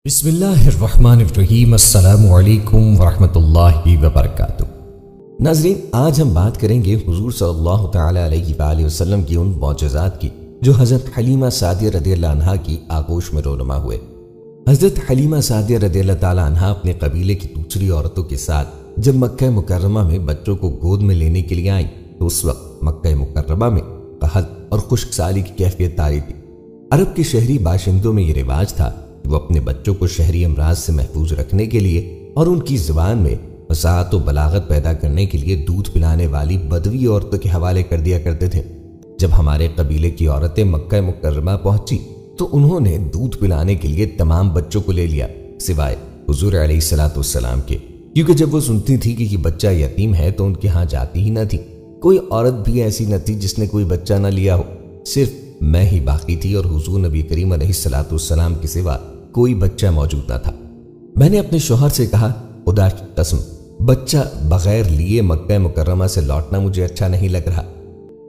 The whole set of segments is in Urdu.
بسم اللہ الرحمن الرحیم۔ السلام علیکم ورحمۃ اللہ وبرکاتہ۔ ناظرین، آج ہم بات کریں گے حضور صلی اللہ تعالی علیہ وآلہ وسلم کی ان معجزات کی جو حضرت حلیمہ سعدیہ رضی اللہ عنہا کی آغوش میں رونما ہوئے۔ حضرت حلیمہ سعدیہ رضی اللہ تعالی عنہا اپنے قبیلے کی دوسری عورتوں کے ساتھ جب مکہ مکرمہ میں بچوں کو گود میں لینے کے لیے آئیں تو اس وقت مکہ مکرمہ میں قحط اور خشک سالی کی کیفیت طاری تھی۔ عرب کے شہری باشندوں میں یہ رواج تھا کہ وہ اپنے بچوں کو شہری امراض سے محفوظ رکھنے کے لیے اور ان کی زبان میں فصاحت و بلاغت پیدا کرنے کے لیے دودھ پلانے والی بدوی عورتوں کے حوالے کر دیا کرتے تھے۔ جب ہمارے قبیلے کی عورتیں مکہ مکرمہ پہنچی تو انہوں نے دودھ پلانے کے لیے تمام بچوں کو لے لیا سوائے حضور علیہ الصلوۃ والسلام کے، کیونکہ جب وہ سنتی تھی کہ یہ بچہ یتیم ہے تو ان کے ہاں جاتی ہی نہ تھی۔ کوئی عورت بھی ایسی نہ تھی جس نے کوئی بچہ نہ لیا ہو، صرف میں ہی باقی تھی اور حضور نبی کریم علیہ الصلوۃ والسلام کے سوا کوئی بچہ موجود نہ تھا۔ میں نے اپنے شوہر سے کہا، خدا کی قسم بچہ بغیر لیے مکہ مکرمہ سے لوٹنا مجھے اچھا نہیں لگ رہا۔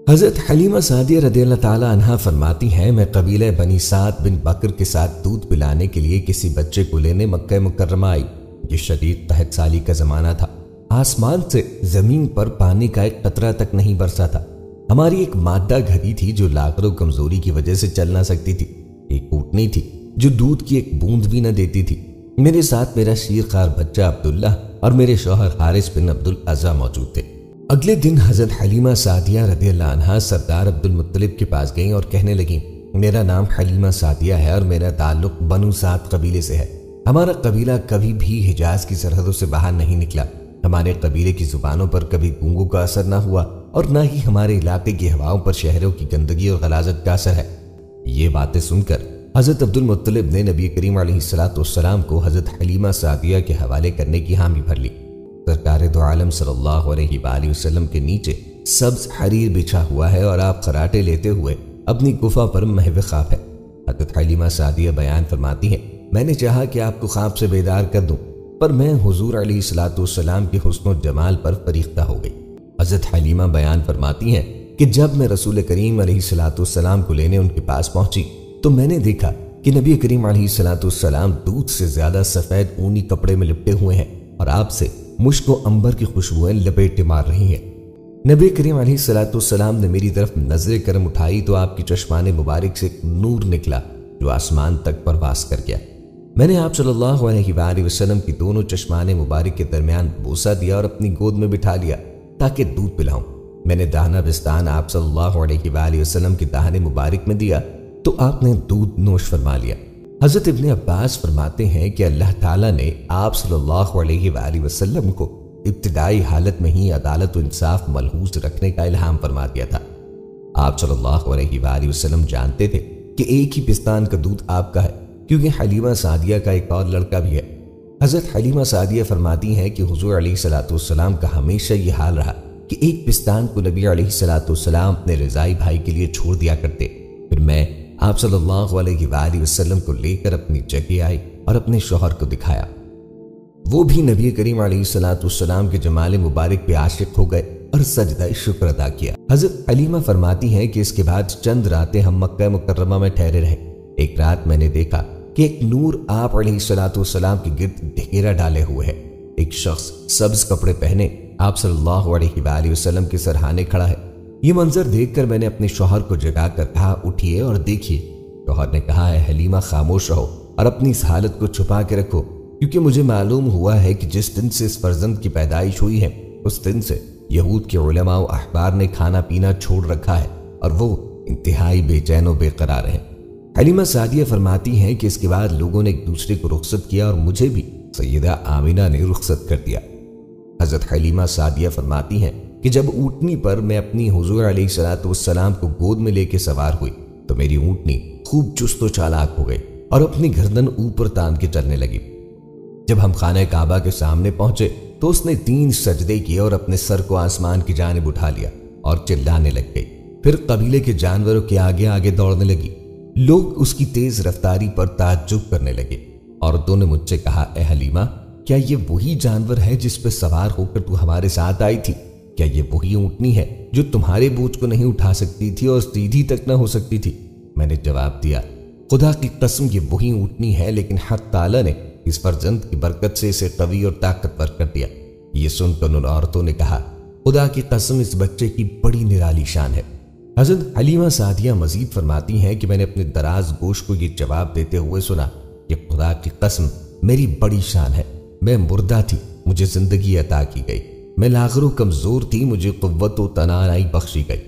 حضرت حلیمہ سعدیہ رضی اللہ تعالی عنہا فرماتی ہیں، میں قبیلہ بنی سعد بن بکر کے ساتھ دودھ پلانے کے لیے کسی بچے کو لینے مکہ مکرمہ آئی۔ یہ شدید قحط سالی کا زمانہ تھا، آسمان سے زمین پر پانی کا ایک قطرہ تک نہیں برسا تھا۔ ہماری ایک مادہ گھڑی تھی جو لاغر و کمزوری کی وجہ سے چل نہ سکتی تھی، ایک اونٹنی تھی جو دودھ کی ایک بوند بھی نہ دیتی تھی۔ میرے ساتھ میرا شیرخوار بچہ عبداللہ اور میرے شوہر حارث بن عبدالعزیٰ موجود تھے۔ اگلے دن حضرت حلیمہ سعدیہ رضی اللہ عنہا سردار عبدالمطلب کے پاس گئیں اور کہنے لگیں، میرا نام حلیمہ سعدیہ ہے اور میرا تعلق بنو سعد قبیلے سے ہے۔ ہمارا قبیلہ کبھی بھی حجاز کی سرحدوں سے باہر نہیں نکلا، ہمارے قبیلے کی زبانوں پر کبھی گونگوں کا اثر نہ ہوا اور نہ ہی ہمارے علاقے کی ہواؤں پر شہروں کی گندگی اور غلاظت کا اثر ہے۔ یہ باتیں سن کر حضرت عبدالمطلب نے نبی کریم علیہ الصلوۃ والسلام کو حضرت حلیمہ سعدیہ کے حوالے کرنے کی حامی بھر لی۔ سرکار دو عالم صلی اللہ علیہ وآلہ وسلم کے نیچے سبز حریر بچھا ہوا ہے اور آپ خراٹے لیتے ہوئے اپنی گفا پر محو خواب ہے۔ حضرت حلیمہ سعدیہ بیان فرماتی ہیں، میں نے چاہا کہ آپ کو خواب سے بیدار کر دوں، پر میں حضور علیہ الصلوۃ والسلام کے حسن و جمال پر فریفتہ ہو گئی۔ حضرت حلیمہ بیان فرماتی ہیں کہ جب میں رسول کریم علیہ الصلوۃ والسلام کو لینے ان کے پاس پہنچی تو میں نے دیکھا کہ نبی کریم علیہ الصلوۃ والسلام دودھ سے زیادہ سفید اونی کپڑے میں لپٹے ہوئے ہیں اور آپ سے مشک و عنبر کی خوشبوئیں لپیٹے مار رہی ہیں۔ نبی کریم علیہ الصلوۃ والسلام نے میری طرف نظر کرم اٹھائی تو آپ کی چشمان مبارک سے ایک نور نکلا جو آسمان تک پرواز کر گیا۔ میں نے آپ صلی اللہ علیہ وآلہ وسلم کی دونوں چشمان مبارک کے درمیان بوسہ دیا اور اپنی گود میں بٹھا لیا تاکہ دودھ پلاؤں۔ میں نے داہنا بستان آپ صلی اللہ علیہ وآلہ وسلم کے داہنے مبارک میں دیا تو آپ نے دودھ نوش فرما لیا۔ حضرت ابن عباس فرماتے ہیں کہ اللہ تعالیٰ نے آپ صلی اللہ علیہ وآلہ وسلم کو ابتدائی حالت میں ہی عدالت و انصاف ملحوظ رکھنے کا الہام فرما دیا تھا۔ آپ صلی اللہ علیہ وآلہ وسلم جانتے تھے کہ ایک ہی پستان کا دودھ آپ کا ہے، کیونکہ حلیمہ سعدیہ کا ایک اور لڑکا بھی ہے۔ حضرت حلیمہ سعدیہ فرماتی ہیں کہ حضور علیہ الصلوۃ والسلام کا ہمیشہ یہ حال رہا کہ ایک پستان کو نبی علیہ الصلوۃ والسلام اپنے رضائی بھائی کے لیے چھوڑ دیا کرتے، پھر میں آپ صلی اللہ علیہ وآلہ وسلم کو لے کر اپنی جگہ آئی اور اپنے شوہر کو دکھایا۔ وہ بھی نبی کریم علیہ الصلوۃ والسلام کے جمال مبارک پہ عاشق ہو گئے اور سجدہ شکر ادا کیا۔ حضرت حلیمہ فرماتی ہیں کہ اس کے بعد چند راتیں ہم مکہ مکرمہ میں ٹھہرے رہے۔ ایک رات میں نے دیکھا کہ ایک نور آپ علیہ الصلوۃ والسلام کے گرد ڈھیرا ڈالے ہوئے ہے۔ ایک شخص سبز کپڑے پہنے آپ صلی اللہ علیہ وآلہ وسلم کے سرہانے کھڑا ہے۔ یہ منظر دیکھ کر میں نے اپنے شوہر کو جگا کر کہا، اٹھیے اور دیکھیے۔ شوہر نے کہا، ہے حلیمہ خاموش رہو اور اپنی اس حالت کو چھپا کے رکھو، کیونکہ مجھے معلوم ہوا ہے کہ جس دن سے اس فرزند کی پیدائش ہوئی ہے اس دن سے یہود کے علماء و احبار نے کھانا پینا چھوڑ رکھا ہے اور وہ انتہائی بے چین و بے قرار ہیں۔ حلیمہ سعدیہ فرماتی ہیں کہ اس کے بعد لوگوں نے ایک دوسرے کو رخصت کیا اور مجھے بھی سیدہ آمینہ نے رخصت کر دیا۔ حضرت حلیمہ سعدیہ فرماتی ہیں کہ جب اونٹنی پر میں اپنی حضور علیہ الصلوۃ والسلام کو گود میں لے کے سوار ہوئی تو میری اونٹنی خوب چست و چالاک ہو گئی اور اپنی گردن اوپر تان کے چلنے لگی۔ جب ہم خانہ کعبہ کے سامنے پہنچے تو اس نے 3 سجدے کیے اور اپنے سر کو آسمان کی جانب اٹھا لیا اور چلانے لگ گئی۔ پھر قبیلے کے جانوروں کے آگے آگے دوڑنے لگی۔ لوگ اس کی تیز رفتاری پر تعجب کرنے لگے۔ عورتوں نے مجھ سے کہا، اے حلیمہ، کیا یہ وہی جانور ہے جس پہ سوار ہو کر تو ہمارے ساتھ آئی تھی؟ کیا یہ وہی اونٹنی ہے جو تمہارے بوجھ کو نہیں اٹھا سکتی تھی اور سیدھی تک نہ ہو سکتی تھی؟ میں نے جواب دیا، خدا کی قسم یہ وہی اونٹنی ہے، لیکن حق تعالی نے اس فرزند کی برکت سے اسے قوی اور طاقتور کر دیا۔ یہ سن کر ان عورتوں نے کہا، خدا کی قسم اس بچے کی بڑی نرالی شان ہے۔ حضرت حلیمہ سعدیہ مزید فرماتی ہیں کہ میں نے اپنے دراز گوش کو یہ جواب دیتے ہوئے سنا کہ خدا کی قسم میری بڑی شان ہے، میں مردہ تھی، مجھے زندگی عطا کی گئی، میں لاغر و کمزور تھی، مجھے قوت و توانائی بخشی گئی۔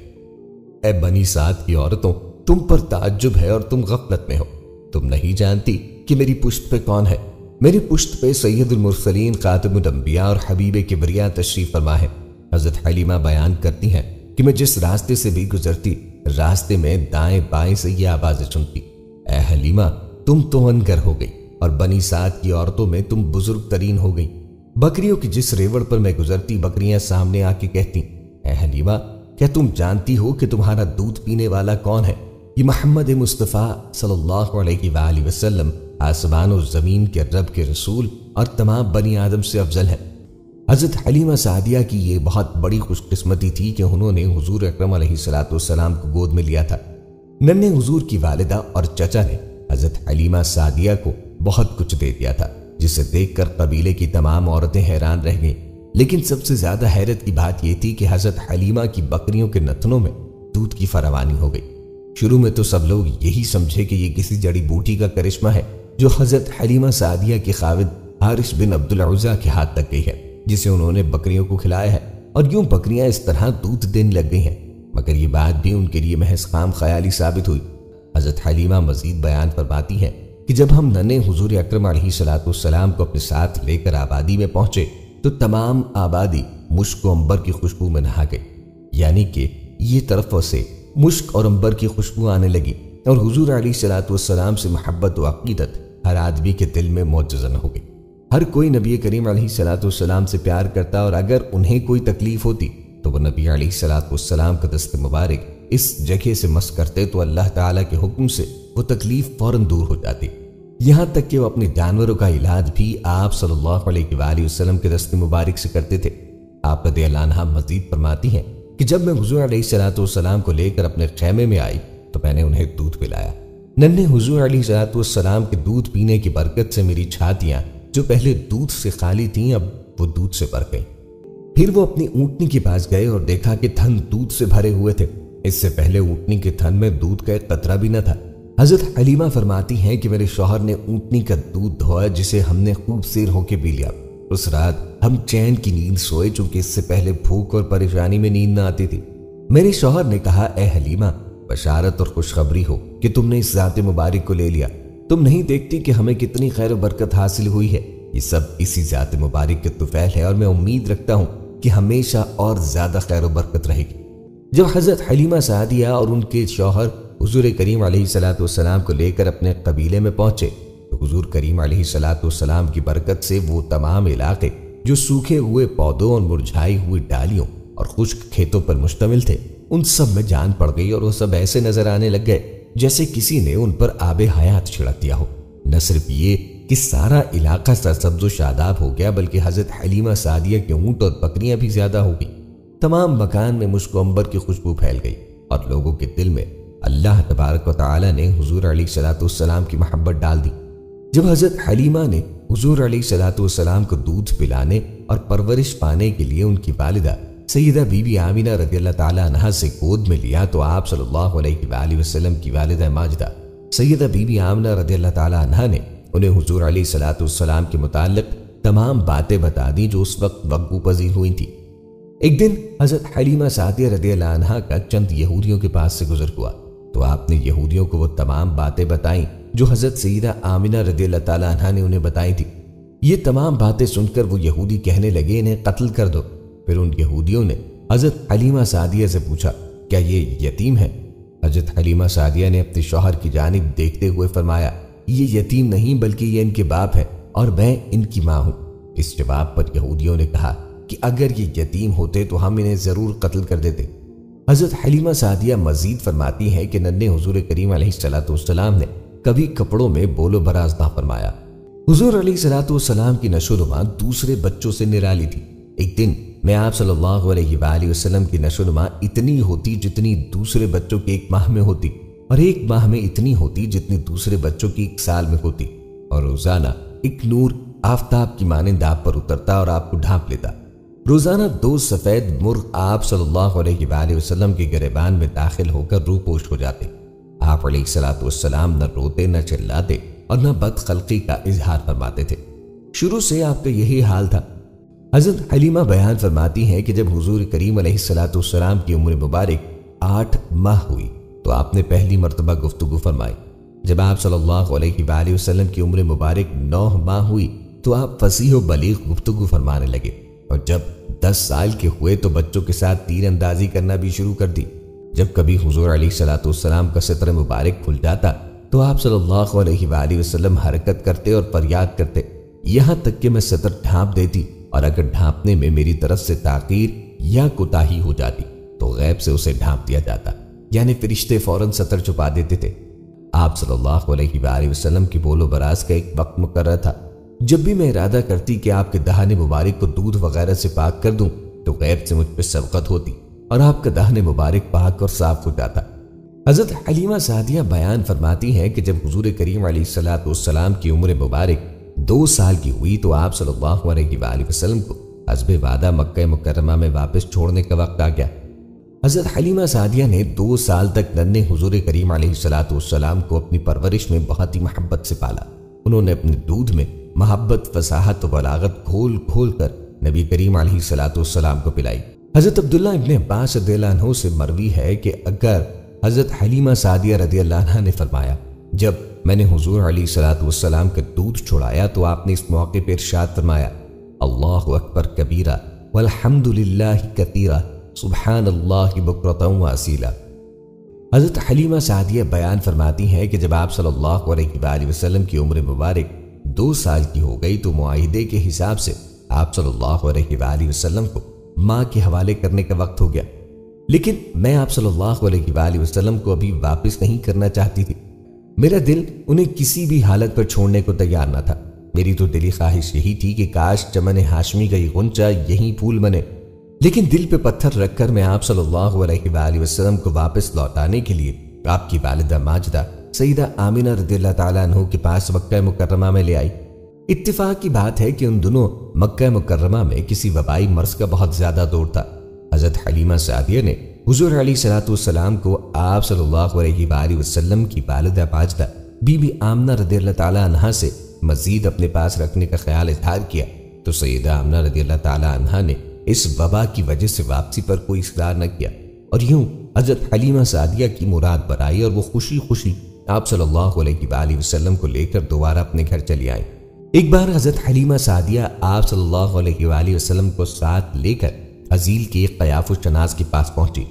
اے بنی سعد کی عورتوں، تم پر تعجب ہے اور تم غفلت میں ہو، تم نہیں جانتی کہ میری پشت پہ کون ہے؟ میری پشت پہ سید المرسلین خاتم الانبیاء اور حبیب کبریا تشریف فرما ہے۔ حضرت حلیمہ بیان کرتی ہیں کہ میں جس راستے سے بھی گزرتی، راستے میں دائیں بائیں سے یہ آوازیں سنتی، اے حلیمہ تم تو انگر ہو گئی اور بنی سعد کی عورتوں میں تم بزرگ ترین ہو گئی۔ بکریوں کی جس ریوڑ پر میں گزرتی، بکریاں سامنے آ کے کہتی، اے حلیمہ کیا تم جانتی ہو کہ تمہارا دودھ پینے والا کون ہے؟ یہ محمد مصطفیٰ صلی اللہ علیہ وآلہ وسلم آسمان و زمین کے رب کے رسول اور تمام بنی آدم سے افضل ہے۔ حضرت حلیمہ سعدیہ کی یہ بہت بڑی خوش قسمتی تھی کہ انہوں نے حضور اکرم علیہ السلام کو گود میں لیا تھا۔ ننھے حضور کی والدہ اور چچا نے حضرت حلیمہ سعدیہ کو بہت کچھ دے دیا تھا، جسے دیکھ کر قبیلے کی تمام عورتیں حیران رہ گئیں۔ لیکن سب سے زیادہ حیرت کی بات یہ تھی کہ حضرت حلیمہ کی بکریوں کے نتنوں میں دودھ کی فراوانی ہو گئی۔ شروع میں تو سب لوگ یہی سمجھے کہ یہ کسی جڑی بوٹی کا کرشمہ ہے جو حضرت حلیمہ سعدیہ کے خاوند حارث بن عبد العزیٰ کے ہاتھ تک گئی ہے، جسے انہوں نے بکریوں کو کھلایا ہے، اور یوں بکریاں اس طرح دودھ دینے لگ گئی ہیں۔ مگر یہ بات بھی ان کے لیے محض خام خیالی ثابت ہوئی۔ حضرت حلیمہ مزید بیان فرماتی ہیں کہ جب ہم ننھے حضور اکرم علیہ السلام کو اپنے ساتھ لے کر آبادی میں پہنچے تو تمام آبادی مشک و عنبر کی خوشبو میں نہا گئی، یعنی کہ یہ طرفوں سے مشک اور عنبر کی خوشبو آنے لگی، اور حضور علیہ السلام سے محبت و عقیدت ہر آدمی کے دل میں موجزن ہو گئی۔ ہر کوئی نبی کریم علیہ السلام سے پیار کرتا، اور اگر انہیں کوئی تکلیف ہوتی تو وہ نبی علیہ السلام کا دست مبارک اس جگہ سے مس کرتے تو اللہ تعالیٰ کے حکم سے وہ تکلیف فوراً دور ہو جاتی۔ یہاں تک کہ وہ اپنے جانوروں کا علاج بھی آپ صلی اللہ علیہ وآلہ وسلم کے دست مبارک سے کرتے تھے۔ آپ رضی اللہ عنہ مزید فرماتی ہیں کہ جب میں حضور علیہ السلام کو لے کر اپنے خیمے میں آئی تو میں نے انہیں دودھ پلایا۔ ننھے حضور علیہ السلام کے دودھ پینے کی برکت سے میری چھاتیاں جو پہلے دودھ سے خالی تھیں اب وہ دودھ سے بھر گئیں۔ پھر وہ اپنی اونٹنی کے پاس گئے اور دیکھا کہ تھن دودھ سے بھرے ہوئے تھے۔ اس سے پہلے اونٹنی کے تھن میں دودھ کا ایک قطرہ بھی نہ تھا۔ حضرت حلیمہ فرماتی ہیں کہ میرے شوہر نے اونٹنی کا دودھ دھویا، جسے ہم نے خوب سیر ہو کے پی لیا۔ اس رات ہم چین کی نیند سوئے، چونکہ اس سے پہلے بھوک اور پریشانی میں نیند نہ آتی تھی۔ میرے شوہر نے کہا، اے حلیمہ بشارت اور خوشخبری ہو کہ تم نے اس ذات مبارک کو لے لیا۔ تم نہیں دیکھتی کہ ہمیں کتنی خیر و برکت حاصل ہوئی ہے؟ یہ سب اسی ذات مبارک کے طفیل ہے، اور میں امید رکھتا ہوں کہ ہمیشہ اور زیادہ خیر و برکت رہے گی۔ جب حضرت حلیمہ سعدیہ اور ان کے شوہر حضور کریم علیہ السلام کو لے کر اپنے قبیلے میں پہنچے تو حضور کریم علیہ السلام کی برکت سے وہ تمام علاقے جو سوکھے ہوئے پودوں اور مرجھائی ہوئی ڈالیوں اور خشک کھیتوں پر مشتمل تھے، ان سب میں جان پڑ گئی، اور وہ سب ایسے نظر آنے لگ گئے جیسے کسی نے ان پر آب حیات چھڑک دیا ہو۔ نہ صرف یہ کہ سارا علاقہ سرسبز و شاداب ہو گیا، بلکہ حضرت حلیمہ سعدیہ کے اونٹ اور بکریاں بھی زیادہ ہو گئیں۔ تمام مکان میں مشک و عنبر کی خوشبو پھیل گئی، اور لوگوں کے دل میں اللہ تبارک و تعالی نے حضور علیہ السلام کی محبت ڈال دی۔ جب حضرت حلیمہ نے حضور علیہ السلام کو دودھ پلانے اور پرورش پانے کے لیے ان کی والدہ سیدہ بی بی آمینہ رضی اللہ تعالیٰ عنہا سے گود میں لیا تو آپ صلی اللہ علیہ وآلہ وسلم کی والدہ ماجدہ سیدہ بی بی آمینہ رضی اللہ تعالیٰ عنہا نے انہیں حضور علیہ السلام کے متعلق تمام باتیں بتا دیں جو اس وقت وقوع پذیر ہوئی تھیں۔ ایک دن حضرت حلیمہ سعدیہ رضی اللہ عنہا کا چند یہودیوں کے پاس سے گزر ہوا تو آپ نے یہودیوں کو وہ تمام باتیں بتائیں جو حضرت سیدہ آمینہ رضی اللہ تعالیٰ عنہا نے انہیں بتائی تھی۔ یہ تمام باتیں سن کر وہ یہودی کہنے لگے، انہیں قتل کر دو۔ پھر ان یہودیوں نے حضرت حلیمہ سعدیہ سے پوچھا، کیا یہ یتیم ہے؟ حضرت حلیمہ سعدیہ نے اپنے شوہر کی جانب دیکھتے ہوئے فرمایا، یہ یتیم نہیں بلکہ یہ ان کے باپ ہے اور میں ان کی ماں ہوں۔ اس جواب پر یہودیوں نے کہا کہ اگر یہ یتیم ہوتے تو ہم انہیں ضرور قتل کر دیتے۔ حضرت حلیمہ سعدیہ مزید فرماتی ہیں کہ ننھے حضور کریم علیہ السلام نے کبھی کپڑوں میں بول و براز نہ فرمایا۔ حضور علیہ السلام کی نشو و نما دوسرے بچوں سے نرالی تھی۔ ایک دن میں آپ صلی اللہ علیہ وآلہ وسلم کی نشو و نما اتنی ہوتی جتنی دوسرے بچوں کے ایک ماہ میں ہوتی۔ اور ایک ماہ میں اتنی ہوتی جتنی دوسرے بچوں کی ایک سال میں ہوتی، اور روزانہ ایک نور آفتاب کی مانند آپ پر اترتا اور آپ کو ڈھانپ لیتا۔ روزانہ 2 سفید مرغ آپ صلی اللہ علیہ وآلہ وسلم کے گریبان میں داخل ہو کر روح پوش ہو جاتے۔ آپ علیہ الصلوۃ والسلام نہ روتے نہ چلاتے اور نہ بدخلقی کا اظہار فرماتے تھے۔ شروع سے آپ کا یہی حال تھا۔ حضرت حلیمہ بیان فرماتی ہیں کہ جب حضور کریم علیہ الصلوۃ والسلام کی عمر مبارک 8 ماہ ہوئی تو آپ نے پہلی مرتبہ گفتگو فرمائی۔ جب آپ صلی اللہ علیہ وآلہ وسلم کی عمر مبارک 9 ماہ ہوئی تو آپ فصیح و بلیغ گفتگو فرمانے لگے، اور جب 10 سال کے ہوئے تو بچوں کے ساتھ تیر اندازی کرنا بھی شروع کر دی۔ جب کبھی حضور علیہ الصلوۃ والسلام کا ستر مبارک کھل جاتا تو آپ صلی اللہ علیہ وآلہ وسلم حرکت کرتے اور فریاد کرتے، یہاں تک کہ میں ستر ڈھانپ دیتی، اور اگر ڈھانپنے میں میری طرف سے تاخیر یا کوتاہی ہو جاتی تو غیب سے اسے ڈھانپ دیا جاتا، یعنی فرشتے فوراً ستر چھپا دیتے تھے۔ آپ صلی اللہ علیہ وآلہ وسلم کی بول و براز کا ایک وقت مقرر تھا۔ جب بھی میں ارادہ کرتی کہ آپ کے دہن مبارک کو دودھ وغیرہ سے پاک کر دوں تو غیب سے مجھ پہ سبقت ہوتی اور آپ کا دہن مبارک پاک اور صاف ہو جاتا۔ حضرت حلیمہ سعدیہ بیان فرماتی ہیں کہ جب حضور کریم علیہ الصلوۃ والسلام کی عمر مبارک 2 سال کی ہوئی تو آپ صلی اللہ علیہ وآلہ وسلم کو حسب وعدہ مکہ مکرمہ میں واپس چھوڑنے کا وقت آ گیا۔ حضرت حلیمہ سعدیہ نے 2 سال تک ننھے حضور کریم علیہ الصلوۃ والسلام کو اپنی پرورش میں بہت ہی محبت سے پالا۔ انہوں نے اپنے دودھ میں محبت، فصاحت و بلاغت گھول گھول کر نبی کریم علیہ الصلوۃ والسلام کو پلائی۔ حضرت عبداللہ ابن عباس رضی اللہ عنہ سے مروی ہے کہ اگر حضرت حلیمہ سعدیہ رضی اللہ عنہ نے فرمایا، جب میں نے حضور علیہ الصلوۃ والسلام کا دودھ چھڑایا تو آپ نے اس موقع پر ارشاد فرمایا، اللہ اکبر کبیرہ والحمد للہ کثیرہ سبحان اللہ بکرۃ و اصیلا۔ حضرت حلیمہ سعدیہ بیان فرماتی ہیں کہ جب آپ صلی اللہ علیہ وآلہ وسلم کی عمر مبارک 2 سال کی ہو گئی تو معاہدے کے حساب سے آپ صلی اللہ علیہ وآلہ وسلم کو ماں کے حوالے کرنے کا وقت ہو گیا، لیکن میں آپ صلی اللہ علیہ وآلہ وسلم کو ابھی واپس نہیں کرنا چاہتی تھی۔ میرا دل انہیں کسی بھی حالت پر چھوڑنے کو تیار نہ تھا۔ میری تو دلی خواہش یہی تھی کہ کاش چمن ہاشمی کا یہ غنچہ یہیں پھول بنے، لیکن دل پہ پتھر رکھ کر میں آپ صلی اللہ علیہ وآلہ وسلم کو واپس لوٹانے کے لیے آپ کی والدہ ماجدہ سیدہ آمینہ رضی اللہ تعالیٰ عنہ کے پاس مکہ مکرمہ میں لے آئی۔ اتفاق کی بات ہے کہ ان دنوں مکہ مکرمہ میں کسی وبائی مرض کا بہت زیادہ دور تھا۔ حضرت حلیمہ سعدیہ نے حضور علیہ الصلوۃ والسلام کو آپ صلی اللہ علیہ وآلہ وسلم کی والدہ ماجدہ بی بی آمنہ رضی اللہ تعالیٰ عنہا سے مزید اپنے پاس رکھنے کا خیال اظہار کیا تو سیدہ آمنہ رضی اللہ تعالیٰ عنہا نے اس وبا کی وجہ سے واپسی پر کوئی اصرار نہ کیا، اور یوں حضرت حلیمہ سعدیہ کی مراد برائی اور وہ خوشی خوشی آپ صلی اللہ علیہ وآلہ وسلم کو لے کر دوبارہ اپنے گھر چلی آئیں۔ ایک بار حضرت حلیمہ سعدیہ آپ صلی اللہ علیہ وآلہ وسلم کو ساتھ لے کر عزیل کے قیاف و شناز کے پاس پہنچی۔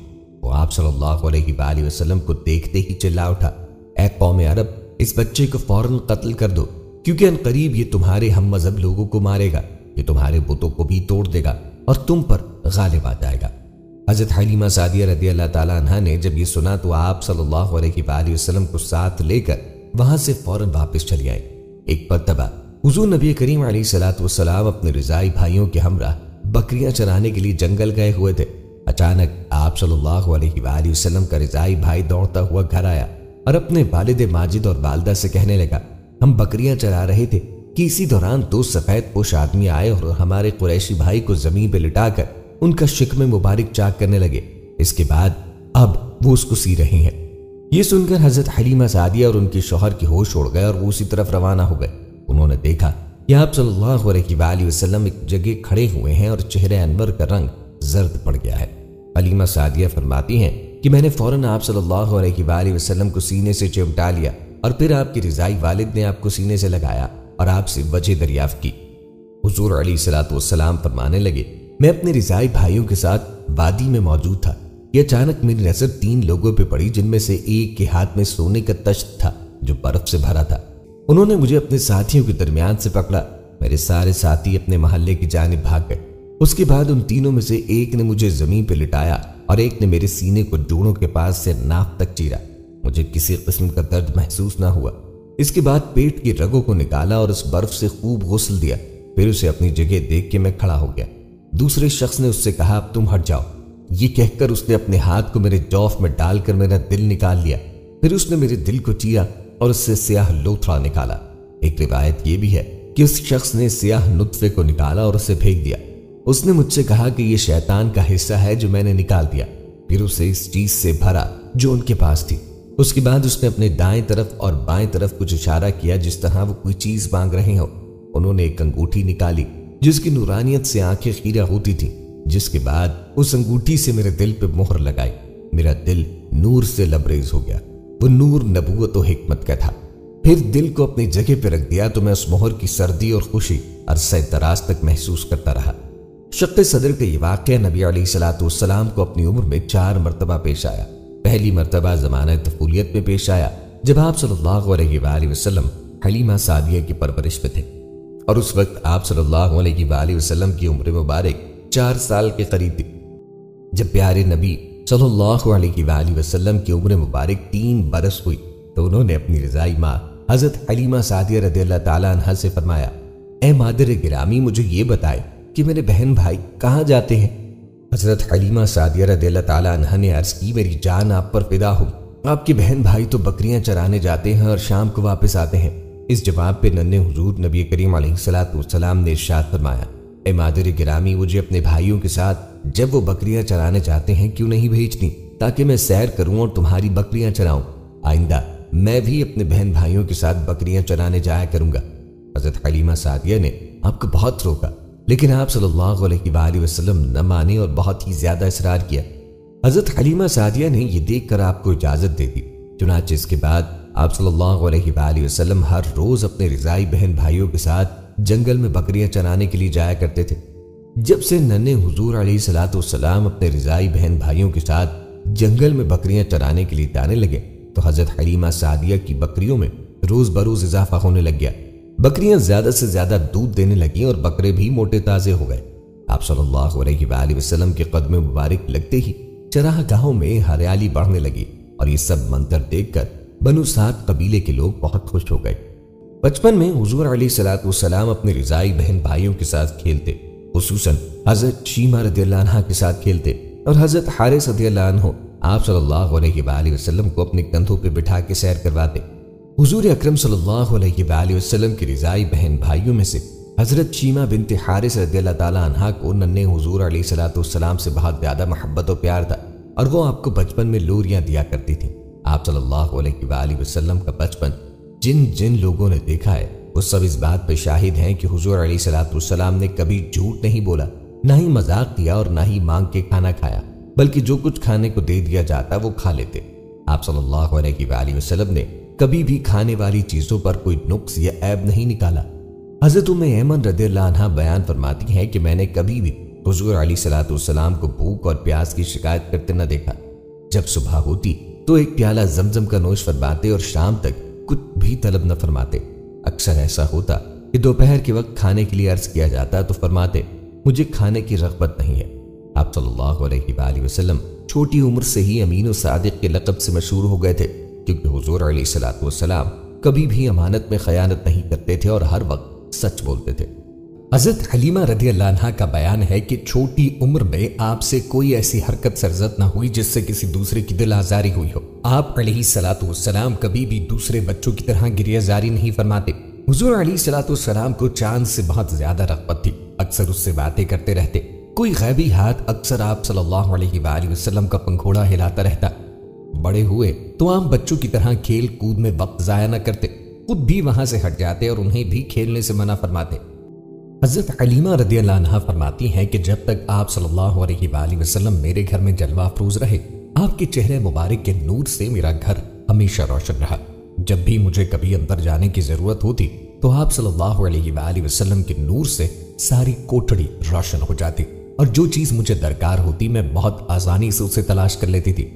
وہ آپ صلی اللہ علیہ وآلہ وسلم کو دیکھتے ہی چلا اٹھا، اے قوم عرب، اس بچے کو فوراً قتل کر دو، کیونکہ ان قریب یہ تمہارے ہم مذہب لوگوں کو مارے گا، یہ تمہارے بتوں کو بھی توڑ دے گا اور تم پر غالب آ جائے گا۔ حضرت حلیمہ سعدیہ رضی اللہ تعالیٰ عنہا نے جب یہ سنا تو آپ صلی اللہ علیہ وآلہ وسلم کو ساتھ لے کر وہاں سے فوراً واپس چلی آئیں۔ ایک مرتبہ حضور نبی کریم علیہ الصلوۃ والسلام اپنے رضائی بھائیوں کے ہمراہ بکریاں چرانے کے لیے جنگل گئے ہوئے تھے۔ اچانک آپ صلی اللہ علیہ وآلہ وسلم کا رضائی بھائی دوڑتا ہوا گھر آیا اور اپنے والد ماجد اور والدہ سے کہنے لگا، ہم بکریاں چرا رہے تھے کہ اسی دوران 2 سفید پوش آدمی آئے اور ہمارے قریشی بھائی کو زمین پہ لٹا کر ان کا شکم مبارک چاک کرنے لگے، اس کے بعد اب وہ اس کو سی رہے ہیں۔ یہ سن کر حضرت حلیمہ سعدیہ اور ان کے شوہر کی ہوش اڑ گئے اور وہ اسی طرف روانہ ہو گئے۔ انہوں نے دیکھا کہ آپ صلی اللہ علیہ وآلہ وسلم ایک جگہ کھڑے ہوئے ہیں اور چہرے انور کا رنگ زرد پڑ گیا ہے۔ حلیمہ سعدیہ فرماتی ہیں کہ میں نے فوراً آپ صلی اللہ علیہ وآلہ وسلم کو سینے سے چمٹا لیا اور پھر آپ کے رضائی والد نے آپ کو سینے سے لگایا اور آپ سے وجہ دریافت کی۔ حضور علیہ الصلوۃ والسلام فرمانے لگے، میں اپنے رضائی بھائیوں کے ساتھ وادی میں موجود تھا کہ اچانک میری نظر 3 لوگوں پہ پڑی، جن میں سے ایک کے ہاتھ میں سونے کا تشت تھا جو برف سے بھرا تھا۔ انہوں نے مجھے اپنے ساتھیوں کے درمیان سے پکڑا، میرے سارے ساتھی اپنے محلے کی جانب بھاگ گئے۔ اس کے بعد ان تینوں میں سے ایک نے مجھے زمین پہ لٹایا اور ایک نے میرے سینے کو جوڑوں کے پاس سے ناف تک چیرا۔ مجھے کسی قسم کا درد محسوس نہ ہوا۔ اس کے بعد پیٹ کی رگوں کو نکالا اور اس برف سے خوب غسل دیا، پھر اسے اپنی جگہ دیکھ کے میں کھڑا ہو گیا۔ دوسرے شخص نے اس سے کہا، اب تم ہٹ جاؤ۔ یہ کہہ کر اس نے اپنے ہاتھ کو میرے جوف میں ڈال کر میرا دل نکال لیا۔ پھر اس نے میرے دل کو چیا اور اس سے سیاہ لوتھڑا نکالا۔ ایک روایت یہ بھی ہے کہ اس شخص نے سیاہ نطفے کو نکالا اور اسے پھینک دیا۔ اس نے مجھ سے کہا کہ یہ شیطان کا حصہ ہے جو میں نے نکال دیا، پھر اسے اس چیز سے بھرا جو ان کے پاس تھی۔ اس کے بعد اس نے اپنے دائیں طرف اور بائیں طرف کچھ اشارہ کیا جس طرح وہ کوئی چیز مانگ رہے ہو۔ انہوں نے ایک انگوٹھی نکالی جس کی نورانیت سے آنکھیں خیرہ ہوتی تھیں، جس کے بعد اس انگوٹھی سے میرے دل پہ مہر لگائی۔ میرا دل نور سے لبریز ہو گیا۔ وہ نور نبوت و حکمت کا تھا۔ پھر دل کو اپنی جگہ پہ رکھ دیا تو میں اس مہر کی سردی اور خوشی عرصہ دراز تک محسوس کرتا رہا۔ شق صدر کا یہ واقعہ نبی علیہ الصلوۃ والسلام کو اپنی عمر میں 4 مرتبہ پیش آیا۔ پہلی مرتبہ زمانہ طفولیت میں پیش آیا جب آپ صلی اللہ علیہ وآلہ وسلم حلیمہ سعدیہ کی پرورش میں تھے، اور اس وقت آپ صلی اللہ علیہ وآلہ وسلم کی عمر مبارک 4 سال کے قریب تھی۔ جب پیارے نبی صلی اللہ علیہ وآلہ وسلم کی عمر مبارک 3 برس ہوئی تو انہوں نے اپنی رضائی ماں حضرت حلیمہ سعدیہ رضی اللہ تعالیٰ عنہ سے فرمایا، اے مادر گرامی، مجھے یہ بتائے کہ میرے بہن بھائی کہاں جاتے ہیں؟ حضرت حلیمہ سعدیہ رضی اللہ تعالیٰ عنہ نے عرض کی، میری جان آپ پر فدا ہو، آپ کے بہن بھائی تو بکریاں چرانے جاتے ہیں اور شام کو واپس آتے ہیں۔ اس جواب پہ ننھے حضور نبی کریم علیہ الصلوۃ والسلام نے ارشاد فرمایا، اے مادر گرامی، مجھے اپنے بھائیوں کے ساتھ جب وہ بکریاں چرانے جاتے ہیں کیوں نہیں بھیجتی تاکہ میں سیر کروں اور تمہاری بکریاں چراؤں؟ آئندہ میں بھی اپنے بہن بھائیوں کے ساتھ بکریاں چرانے جایا کروں گا۔ حضرت حلیمہ سعدیہ نے آپ کو بہت روکا، لیکن آپ صلی اللہ علیہ وآلہ وسلم نہ مانے اور بہت ہی زیادہ اصرار کیا۔ حضرت حلیمہ سعدیہ نے یہ دیکھ کر آپ کو اجازت دے دی۔ چنانچہ اس کے بعد آپ صلی اللہ علیہ وآلہ وسلم ہر روز اپنے رضائی بہن بھائیوں کے ساتھ جنگل میں بکریاں چرانے کے لیے جایا کرتے تھے۔ جب سے ننھے حضور علیہ الصلوۃ والسلام اپنے رضائی بہن بھائیوں کے ساتھ جنگل میں بکریاں چرانے کے لیے جانے لگے تو حضرت حلیمہ سعدیہ کی بکریوں میں روز بروز اضافہ ہونے لگ گیا۔ بکریاں زیادہ سے زیادہ دودھ دینے لگیں اور بکرے بھی موٹے تازے ہو گئے۔ آپ صلی اللہ علیہ وآلہ وسلم کے قدم مبارک لگتے ہی چراہ گاہوں میں ہریالی بڑھنے لگی، اور یہ سب منظر دیکھ کر بنو سعد قبیلے کے لوگ بہت خوش ہو گئے۔ بچپن میں حضور علیہ الصلوۃ والسلام اپنے رضائی بہن بھائیوں کے ساتھ کھیلتے، خصوصاً حضرت شیمہ رضی اللہ عنہ کے ساتھ کھیلتے، اور حضرت حارث رضی اللہ عنہ آپ صلی اللہ علیہ وآلہ وسلم کو اپنے کندھوں پہ بٹھا کے سیر کرواتے۔ حضور اکرم صلی اللہ علیہ وآلہ وسلم کی رضائی بہن بھائیوں میں سے حضرت شیمہ بنت حارث رضی اللہ تعالیٰ عنہ کو ننھے حضور علیہ الصلوۃ والسلام سے بہت زیادہ محبت و پیار تھا، اور وہ آپ کو بچپن میں لوریاں دیا کرتی تھیں۔ آپ صلی اللہ علیہ وآلہ وسلم کا بچپن جن جن لوگوں نے دیکھا ہے وہ سب اس بات پہ شاہد ہیں کہ حضور علیہ الصلوۃ والسلام نے کبھی جھوٹ نہیں بولا، نہ ہی مذاق کیا اور نہ ہی مانگ کے کھانا کھایا، بلکہ جو کچھ کھانے کو دے دیا جاتا وہ کھا لیتے۔ آپ صلی اللہ علیہ وآلہ وسلم نے کبھی بھی کھانے والی چیزوں پر کوئی نقص یا عیب نہیں نکالا۔ حضرت ام ایمن رضی اللہ عنہ بیان فرماتی ہیں کہ میں نے کبھی بھی حضور علیہ الصلوۃ والسلام کو بھوک اور پیاس کی شکایت کرتے نہ دیکھا۔ جب صبح ہوتی تو ایک پیالہ زمزم کا نوش فرماتے اور شام تک کچھ بھی طلب نہ فرماتے۔ اکثر ایسا ہوتا کہ دوپہر کے وقت کھانے کے لیے عرض کیا جاتا تو فرماتے، مجھے کھانے کی رغبت نہیں ہے۔ آپ صلی اللہ علیہ وآلہ وسلم چھوٹی عمر سے ہی امین و صادق کے لقب سے مشہور ہو گئے تھے، کیونکہ حضور علیہ الصلوۃ والسلام کبھی بھی امانت میں خیانت نہیں کرتے تھے اور ہر وقت سچ بولتے تھے۔ حضرت حلیمہ رضی اللہ عنہ کا بیان ہے کہ چھوٹی عمر میں آپ سے کوئی ایسی حرکت سرزد نہ ہوئی جس سے کسی دوسرے کی دل آزاری ہوئی ہو۔ آپ علیہ الصلوۃ والسلام کبھی بھی دوسرے بچوں کی طرح گریہ زاری نہیں فرماتے۔ حضور علیہ الصلوۃ والسلام کو چاند سے بہت زیادہ رغبت تھی، اکثر اس سے باتیں کرتے رہتے۔ کوئی غیبی ہاتھ اکثر آپ صلی اللہ علیہ وآلہ وسلم کا پنکھوڑا ہلاتا رہتا۔ بڑے ہوئے تو عام بچوں کی طرح کھیل کود میں وقت ضائع نہ کرتے، خود بھی وہاں سے ہٹ جاتے اور انہیں بھی کھیلنے سے منع فرماتے۔ حضرت حلیمہ رضی اللہ عنہ فرماتی ہیں کہ جب تک آپ صلی اللہ علیہ وآلہ وسلم میرے گھر میں جلوہ افروز رہے، آپ کے چہرے مبارک کے نور سے میرا گھر ہمیشہ روشن رہا۔ جب بھی مجھے کبھی اندر جانے کی ضرورت ہوتی تو آپ صلی اللہ علیہ وآلہ وسلم کے نور سے ساری کوٹڑی روشن ہو جاتی، اور جو چیز مجھے درکار ہوتی میں بہت آسانی سے اسے تلاش کر لیتی تھی۔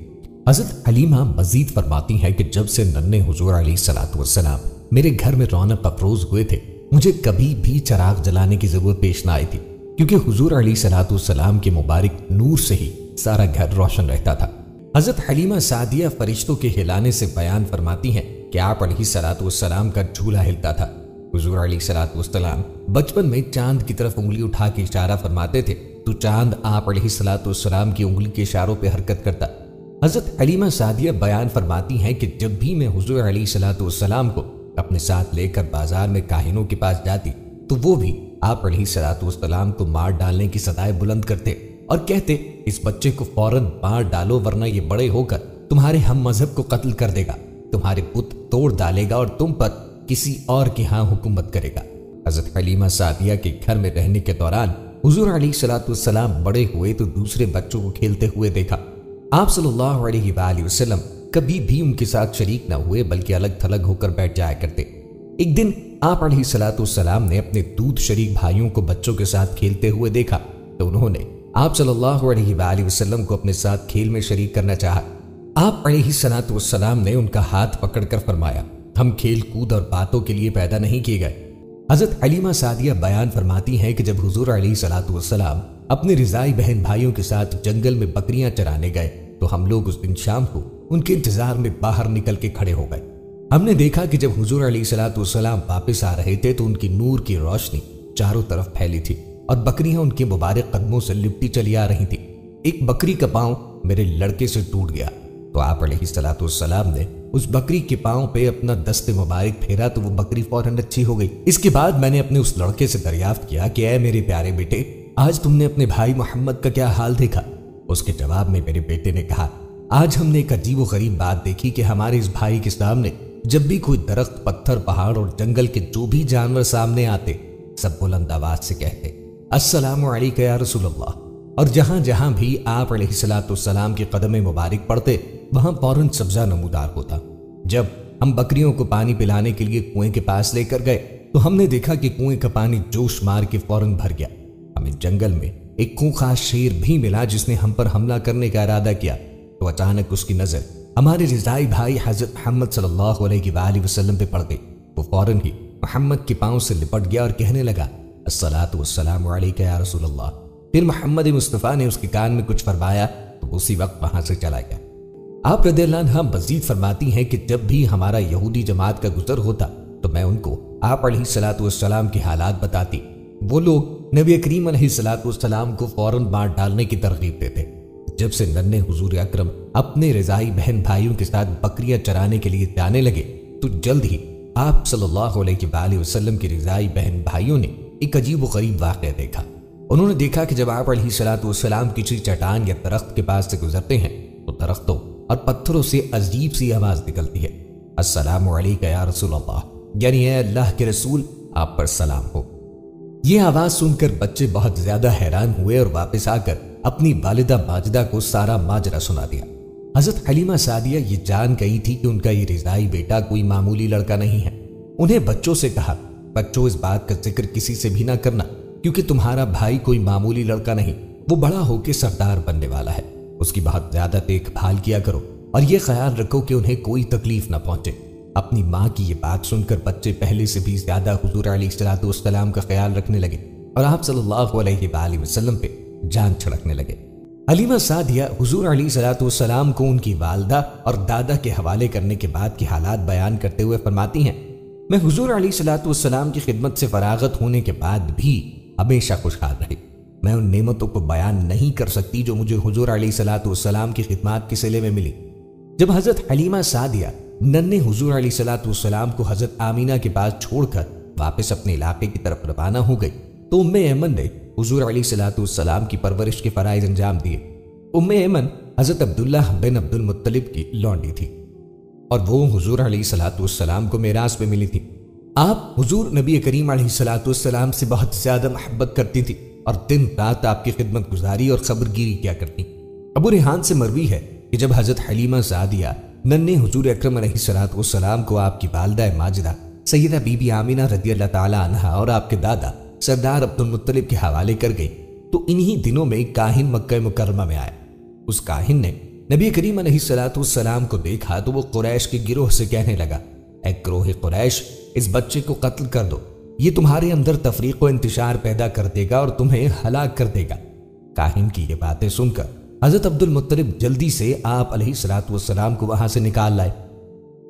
حضرت حلیمہ مزید فرماتی ہے کہ جب سے ننھے حضور علیہ الصلوۃ والسلام میرے گھر میں رونق افروز ہوئے تھے، مجھے کبھی بھی چراغ جلانے کی ضرورت پیش نہ آئی تھی، کیونکہ حضور علیہ الصلوۃ والسلام کے مبارک نور سے ہی سارا گھر روشن رہتا تھا۔ حضرت حلیمہ سعدیہ فرشتوں کے ہلانے سے بیان فرماتی ہیں کہ آپ علیہ الصلوۃ والسلام کا جھولا ہلتا تھا۔ حضور علیہ الصلوۃ والسلام بچپن میں چاند کی طرف انگلی اٹھا کے اشارہ فرماتے تھے تو چاند آپ علیہ الصلوۃ والسلام کی انگلی کے اشاروں پہ حرکت کرتا۔ حضرت حلیمہ سعدیہ بیان فرماتی ہیں کہ جب بھی میں حضور علیہ الصلوۃ والسلام کو اپنے ساتھ لے کر بازار میں کاہنوں کے پاس جاتی تو وہ بھی آپ علیہ الصلوۃ والسلام کو مار ڈالنے کی صدائیں بلند کرتے اور کہتے اس بچے کو فوراً مار ڈالو ورنہ یہ بڑے ہو کر تمہارے ہم مذہب کو قتل کر دے گا، تمہارے بت توڑ ڈالے گا اور تم پر کسی اور کے ہاں حکومت کرے گا۔ حضرت حلیمہ سعدیہ کے گھر میں رہنے کے دوران حضور علیہ الصلوۃ والسلام بڑے ہوئے تو دوسرے بچوں کو کھیلتے ہوئے دیکھا۔ آپ صلی اللہ علیہ وآلہ وسلم کبھی بھی ان کے ساتھ شریک نہ ہوئے بلکہ الگ تھلگ ہو کر بیٹھ جایا کرتے۔ ایک دن آپ علیہ الصلوۃ والسلام نے اپنے دودھ شریک بھائیوں کو بچوں کے ساتھ کھیلتے ہوئے دیکھا تو انہوں نے آپ صلی اللہ علیہ وآلہ وسلم کو اپنے ساتھ کھیل میں شریک کرنا چاہا۔ آپ علیہ الصلوۃ والسلام نے ان کا ہاتھ پکڑ کر فرمایا، ہم کھیل کود اور باتوں کے لیے پیدا نہیں کیے گئے۔ حضرت حلیمہ سعدیہ بیان فرماتی ہیں کہ جب حضور علیہ الصلوۃ والسلام اپنے رضائی بہن بھائیوں کے ساتھ جنگل میں بکریاں چرانے گئے تو ہم لوگ اس دن شام کو ان کے انتظار میں باہر نکل کے کھڑے ہو گئے۔ ہم نے دیکھا کہ جب حضور علیہ الصلوۃ والسلام واپس آ رہے تھے تو ان کی نور کی روشنی چاروں طرف پھیلی تھی اور بکریاں ان کے مبارک قدموں سے لپٹی چلی آ رہی تھی۔ ایک بکری کا پاؤں میرے لڑکے سے ٹوٹ گیا تو آپ علیہ الصلوۃ والسلام نے اس بکری کے پاؤں پہ اپنا دست مبارک پھیرا تو وہ بکری فوراً اچھی ہو گئی۔ اس کے بعد میں نے اپنے اس لڑکے سے دریافت کیا کہ اے میرے پیارے بیٹے، آج تم نے اپنے بھائی محمد کا کیا حال دیکھا؟ اس کے جواب میں میرے بیٹے نے کہا، آج ہم نے ایک عجیب و غریب بات دیکھی کہ ہمارے اس بھائی کے سامنے جب بھی کوئی درخت، پتھر، پہاڑ اور جنگل کے جو بھی جانور سامنے آتے سب بلند آواز سے کہتے السلام علیکم یا رسول اللہ، اور جہاں جہاں بھی آپ علیہ الصلوۃ والسلام کے قدم مبارک پڑتے وہاں فوراً سبزہ نمودار ہوتا۔ جب ہم بکریوں کو پانی پلانے کے لیے کنویں کے پاس لے کر گئے تو ہم نے دیکھا کہ کنویں کا پانی جوش مار کے فوراً بھر گیا۔ ہمیں جنگل میں ایک خونخوار شیر بھی ملا جس نے ہم پر حملہ کرنے کا ارادہ کیا تو اچانک اس کی نظر ہمارے رضائی بھائی حضرت محمد صلی اللہ علیہ وآلہ وسلم پہ پڑ گئی۔ وہ فوراً ہی محمد کے پاؤں سے لپٹ گیا اور کہنے لگا الصلاۃ والسلام علیک یا رسول اللہ۔ پھر محمد مصطفیٰ نے اس کے کان میں کچھ فرمایا تو اسی وقت وہاں سے چلا گیا۔ آپ رضی اللہ عنہ مزید فرماتی ہیں کہ جب بھی ہمارا یہودی جماعت کا گزر ہوتا تو میں ان کو آپ علیہ الصلوۃ والسلام کے حالات بتاتی۔ وہ لوگ نبی کریم علیہ الصلوۃ والسلام کو فوراً مار ڈالنے کی ترغیب دیتے۔ جب سے ننھے حضور اکرم اپنے رضائی بہن بھائیوں کے ساتھ بکریاں چرانے کے لیے جانے لگے تو جلد ہی آپ صلی اللہ علیہ وآلہ وسلم کے رضائی بہن بھائیوں نے ایک عجیب و غریب واقعہ دیکھا۔ انہوں نے دیکھا کہ جب آپ علیہ الصلوۃ والسلام کسی چٹان یا درخت کے پاس سے گزرتے ہیں تو درختوں اور پتھروں سے عجیب سی آواز نکلتی ہے، السلام علیکم یا رسول اللہ، یعنی اے اللہ کے رسول آپ پر سلام ہو۔ یہ آواز سن کر بچے بہت زیادہ حیران ہوئے اور واپس آ کر اپنی والدہ ماجدہ کو سارا ماجرا سنا دیا۔ حضرت حلیمہ سعدیہ یہ جان گئی تھی کہ ان کا یہ رضائی بیٹا کوئی معمولی لڑکا نہیں ہے۔ انہیں بچوں سے کہا، بچوں اس بات کا ذکر کسی سے بھی نہ کرنا کیونکہ تمہارا بھائی کوئی معمولی لڑکا نہیں، وہ بڑا ہو کے سردار بننے والا ہے، اس کی بہت زیادہ دیکھ بھال کیا کرو اور یہ خیال رکھو کہ انہیں کوئی تکلیف نہ پہنچے۔ اپنی ماں کی یہ بات سن کر بچے پہلے سے بھی زیادہ حضور علیہ الصلوۃ والسلام کا خیال رکھنے لگے اور آپ صلی اللہ علیہ وآلہ وسلم پہ جان چھڑکنے لگے۔ حلیمہ سعدیہ حضور علیہ الصلوۃ والسلام کو ان کی والدہ اور دادا کے حوالے کرنے کے بعد کے حالات بیان کرتے ہوئے فرماتی ہیں، میں حضور علیہ الصلوۃ والسلام کی خدمت سے فراغت ہونے کے بعد بھی ہمیشہ خوشحال رہی۔ میں ان نعمتوں کو بیان نہیں کر سکتی جو مجھے حضور علیہ الصلوۃ والسلام کی خدمات کے صلے میں ملی۔ جب حضرت حلیمہ سعدیہ ننھے حضور علیہ الصلوۃ والسلام کو حضرت آمینہ کے پاس چھوڑ کر واپس اپنے علاقے کی طرف روانہ ہو گئی تو ام ایمن نے حضور علیہ الصلوۃ والسلام کی پرورش کے فرائض انجام دیے۔ ام ایمن حضرت عبداللہ بن عبد المطلب کی لونڈی تھی اور وہ حضور علیہ الصلوۃ والسلام کو میراث میں ملی تھی۔ آپ حضور نبی کریم علیہ الصلوۃ والسلام سے بہت زیادہ محبت کرتی تھی اور دن رات آپ کی خدمت گزاری اور خبر گیری کیا کرتی۔ ابو ریحان سے مروی ہے کہ جب حضرت حلیمہ سعدیہ ننھے حضور اکرم علیہ الصلوۃ والسلام کو آپ کی والدہ ماجدہ سیدہ بی بی آمینہ رضی اللہ تعالی عنہا اور آپ کے دادا سردار عبد المطلب کے حوالے کر گئی تو انہی دنوں میں ایک کاہن مکہ مکرمہ میں آیا۔ اس کاہن نے نبی کریم علیہ الصلوۃ والسلام کو دیکھا تو وہ قریش کے گروہ سے کہنے لگا، اے گروہ قریش، اس بچے کو قتل کر دو، یہ تمہارے اندر تفریق و انتشار پیدا کر دے گا اور تمہیں ہلاک کر دے گا۔ کاہن کی یہ باتیں سن کر حضرت عبد المطلب جلدی سے آپ علیہ الصلوۃ والسلام کو وہاں سے نکال لائے۔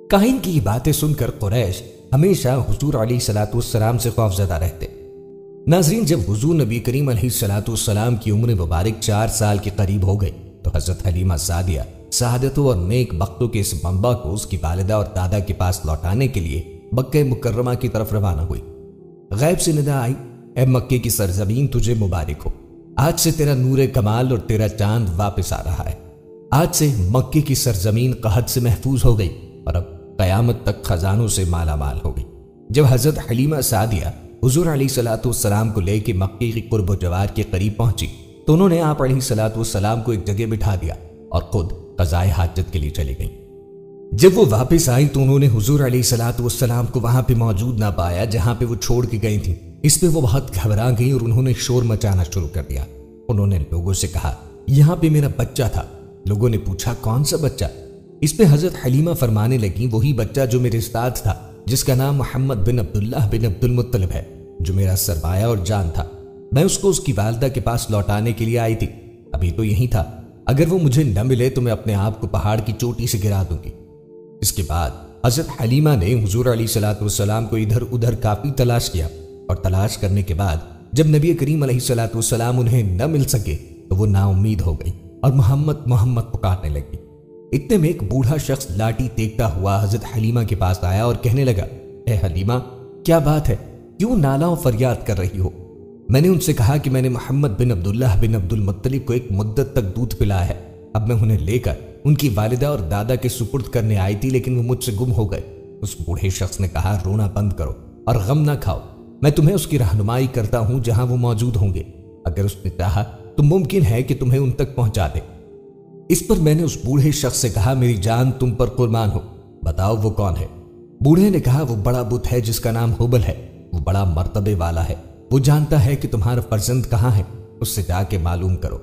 کاہن کی یہ باتیں سن کر قریش ہمیشہ حضور علیہ الصلوۃ والسلام سے خوفزدہ رہتے۔ ناظرین، جب حضور نبی کریم علیہ الصلوۃ والسلام کی عمر مبارک 4 سال کے قریب ہو گئی تو حضرت حلیمہ سعدیہ سعادتوں اور نیک بختوں کے اس منبع کو اس کی والدہ اور دادا کے پاس لوٹانے کے لیے مکہ مکرمہ کی طرف روانہ ہوئی۔ غیب سے ندا آئی، اے مکے کی سرزمین تجھے مبارک ہو، آج سے تیرا نور کمال اور تیرا چاند واپس آ رہا ہے۔ آج سے مکے کی سرزمین قحط سے محفوظ ہو گئی اور اب قیامت تک خزانوں سے مالا مال ہو گئی۔ جب حضرت حلیمہ سعدیہ حضور علیہ الصلوۃ والسلام کو لے کے مکے کی قرب و جوار کے قریب پہنچی تو انہوں نے آپ علیہ الصلوۃ والسلام کو ایک جگہ بٹھا دیا اور خود قضائے حاجت کے لیے چلی گئیں۔ جب وہ واپس آئی تو انہوں نے حضور علیہ الصلوۃ والسلام کو وہاں پہ موجود نہ پایا جہاں پہ وہ چھوڑ کے گئی تھیں۔ اس پہ وہ بہت گھبرا گئی اور انہوں نے شور مچانا شروع کر دیا۔ انہوں نے لوگوں سے کہا، یہاں پہ میرا بچہ تھا۔ لوگوں نے پوچھا، کون سا بچہ؟ اس پہ حضرت حلیمہ فرمانے لگیں، وہی بچہ جو میرے ساتھ تھا، جس کا نام محمد بن عبداللہ بن عبد المطلب ہے، جو میرا سرمایہ اور جان تھا۔ میں اس کو اس کی والدہ کے پاس لوٹانے کے لیے آئی تھی، ابھی تو یہی تھا۔ اگر وہ مجھے نہ ملے تو میں اپنے آپ کو پہاڑ کی چوٹی سے گرا دوں گی۔ اس کے بعد حضرت حلیمہ نے حضور علیہ الصلوۃ والسلام کو ادھر ادھر کافی تلاش کیا، اور تلاش کرنے کے بعد جب نبی کریم علیہ الصلوۃ والسلام انہیں نہ مل سکے تو وہ نا امید ہو گئی اور محمد محمد پکارنے لگی۔ اتنے میں ایک بوڑھا شخص لاٹھی تیکتا ہوا حضرت حلیمہ کے پاس آیا اور کہنے لگا، اے حلیمہ، کیا بات ہے؟ کیوں نالا و فریاد کر رہی ہو؟ میں نے ان سے کہا کہ میں نے محمد بن عبداللہ بن عبد المطلب کو ایک مدت تک دودھ پلایا ہے، اب میں انہیں لے کر ان کی والدہ اور دادا کے سپرد کرنے آئی تھی، لیکن وہ مجھ سے گم ہو گئے۔ اس بوڑھے شخص نے کہا، رونا بند کرو اور غم نہ کھاؤ، میں تمہیں اس کی رہنمائی کرتا ہوں جہاں وہ موجود ہوں گے۔ اگر اس نے چاہا تو ممکن ہے کہ تمہیں ان تک پہنچا دے۔ اس پر میں نے اس بوڑھے شخص سے کہا، میری جان تم پر قربان ہو، بتاؤ وہ کون ہے؟ بوڑھے نے کہا، وہ بڑا بت ہے جس کا نام ہبل ہے، وہ بڑا مرتبے والا ہے، وہ جانتا ہے کہ تمہارا فرزند کہاں ہے، اس سے جا کے معلوم کرو۔